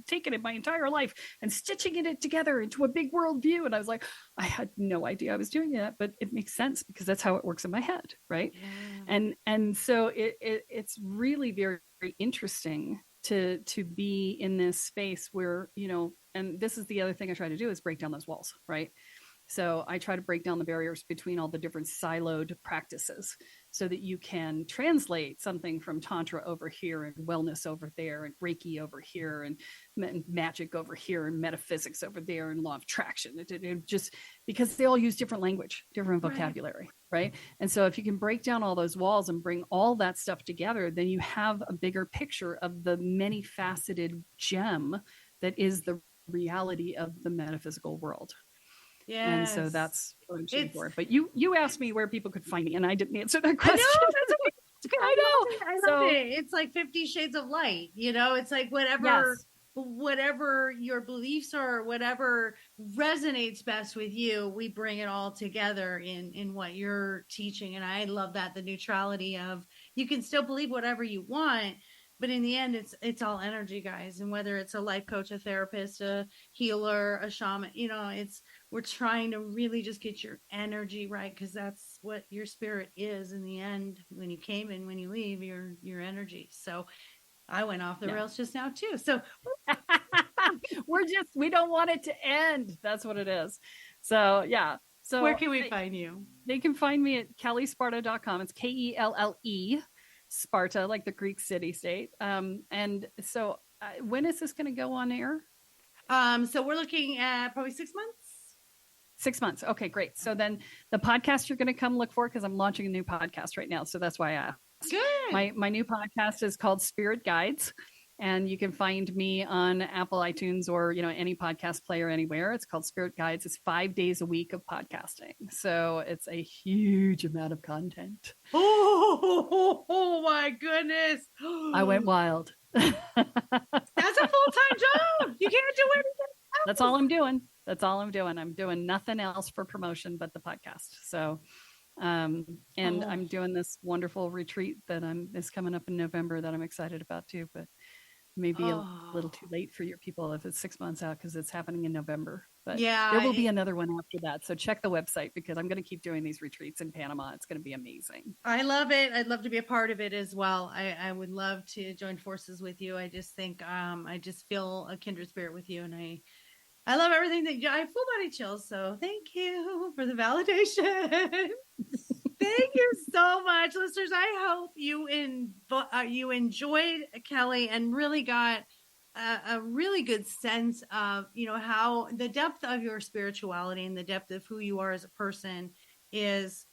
S3: taken in my entire life and stitching it together into a big worldview." And I was like, I had no idea I was doing that, but it makes sense, because that's how it works in my head, right? Yeah. And so it's really very, very interesting to be in this space where, and this is the other thing I try to do, is break down those walls, right? So I try to break down the barriers between all the different siloed practices, so that you can translate something from Tantra over here, and wellness over there, and Reiki over here, and magic over here, and metaphysics over there, and law of attraction. It just, because they all use different language, different vocabulary, right? And so if you can break down all those walls and bring all that stuff together, then you have a bigger picture of the many faceted gem that is the reality of the metaphysical world. Yeah. And so that's what I'm shooting for. But you asked me where people could find me, and I didn't answer that question.
S2: I know. I love it. It's like 50 Shades of Light. It's like whatever your beliefs are, whatever resonates best with you, we bring it all together in what you're teaching. And I love that, the neutrality of, you can still believe whatever you want, but in the end, it's all energy, guys. And whether it's a life coach, a therapist, a healer, a shaman, we're trying to really just get your energy right, because that's what your spirit is in the end. When you came and when you leave, your energy. So I went off the rails just now too. So
S3: we don't want it to end. That's what it is. So yeah. So
S2: where can we find you?
S3: They can find me at KelleeSparta.com. It's KELLE Sparta, like the Greek city-state. And so when is this going to go on air?
S2: So we're looking at probably 6 months.
S3: 6 months. Okay, great. So then the podcast you're going to come look for, because I'm launching a new podcast right now. So that's why I asked.
S2: Good.
S3: My new podcast is called Spirit Guides, and you can find me on Apple, iTunes, or any podcast player anywhere. It's called Spirit Guides. It's 5 days a week of podcasting. So it's a huge amount of content.
S2: Oh my goodness.
S3: I went wild.
S2: That's a full-time job. You can't do anything else.
S3: That's all I'm doing. I'm doing nothing else for promotion but the podcast. So And I'm doing this wonderful retreat that is coming up in November that I'm excited about too, but maybe a little too late for your people if it's 6 months out because it's happening in November. But there will be another one after that. So check the website because I'm going to keep doing these retreats in Panama. It's going to be amazing.
S2: I love it. I'd love to be a part of it as well. I would love to join forces with you. I just think I just feel a kindred spirit with you, and I love everything that I have full body chills. So thank you for the validation. Thank you so much, listeners. I hope you enjoyed Kellee and really got a really good sense of, how the depth of your spirituality and the depth of who you are as a person is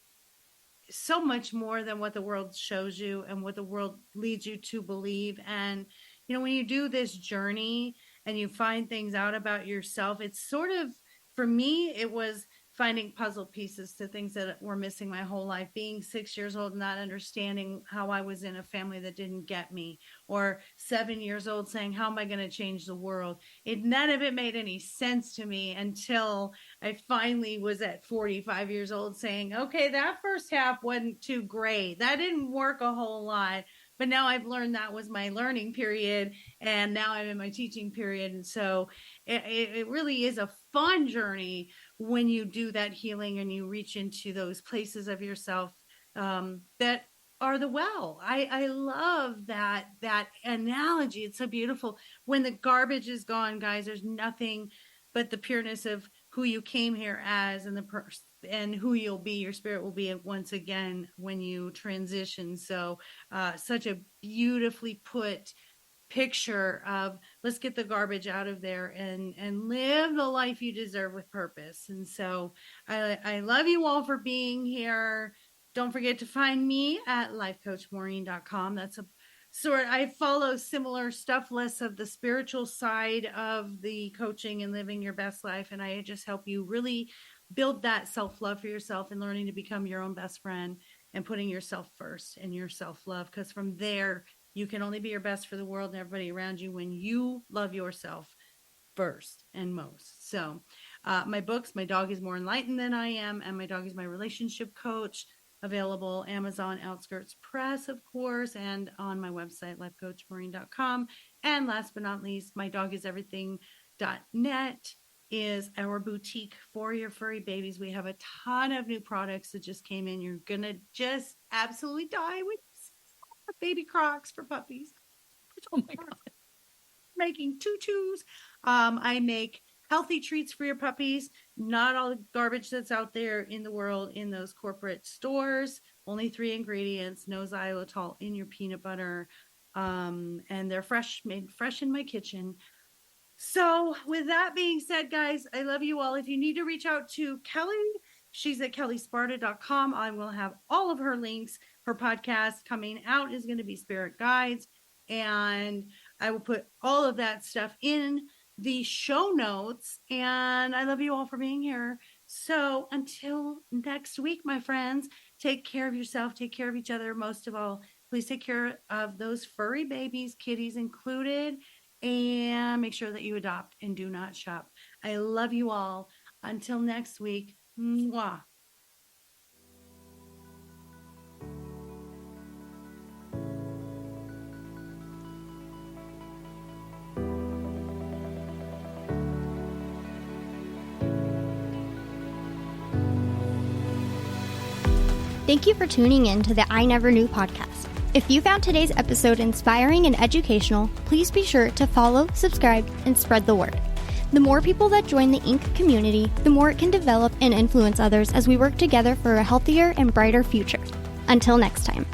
S2: so much more than what the world shows you and what the world leads you to believe. And, when you do this journey and you find things out about yourself, it's sort of, for me, it was finding puzzle pieces to things that were missing my whole life. Being 6 years old, not understanding how I was in a family that didn't get me, or 7 years old saying, how am I going to change the world? None of it made any sense to me until I finally was at 45 years old saying, okay, that first half wasn't too great. That didn't work a whole lot. But now I've learned that was my learning period, and now I'm in my teaching period. And so it really is a fun journey when you do that healing and you reach into those places of yourself that are the well. I love that analogy. It's so beautiful. When the garbage is gone, guys, there's nothing but the pureness of who you came here as and who you'll be. Your spirit will be once again when you transition. So such a beautifully put picture of let's get the garbage out of there and live the life you deserve with purpose. And so I love you all for being here. Don't forget to find me at lifecoachmaureen.com. That's I follow similar stuff, less of the spiritual side of the coaching and living your best life. And I just help you really build that self-love for yourself and learning to become your own best friend and putting yourself first and your self-love. Because from there, you can only be your best for the world and everybody around you when you love yourself first and most. So my books, My Dog is More Enlightened Than I Am, and My Dog is My Relationship Coach, available Amazon, Outskirts Press, of course, and on my website, lifecoachmaureen.com. And last but not least, mydogiseverything.net is our boutique for your furry babies. We have a ton of new products that just came in. You're going to just absolutely die with baby Crocs for puppies.
S3: Oh my God.
S2: Making tutus. I make healthy treats for your puppies. Not all the garbage that's out there in the world in those corporate stores. Only 3 ingredients. No xylitol in your peanut butter. And they're made fresh in my kitchen. So with that being said, guys, I love you all. If you need to reach out to Kellee, she's at kelleesparta.com. I will have all of her links. Her podcast coming out is going to be Spirit Guides. And I will put all of that stuff in the show notes. And I love you all for being here. So until next week, my friends, take care of yourself, take care of each other. Most of all, please take care of those furry babies, kitties included, and make sure that you adopt and do not shop. I love you all. Until next week. Mwah.
S1: Thank you for tuning in to the I Never Knew podcast. If you found today's episode inspiring and educational, please be sure to follow, subscribe, and spread the word. The more people that join the Inc. community, the more it can develop and influence others as we work together for a healthier and brighter future. Until next time.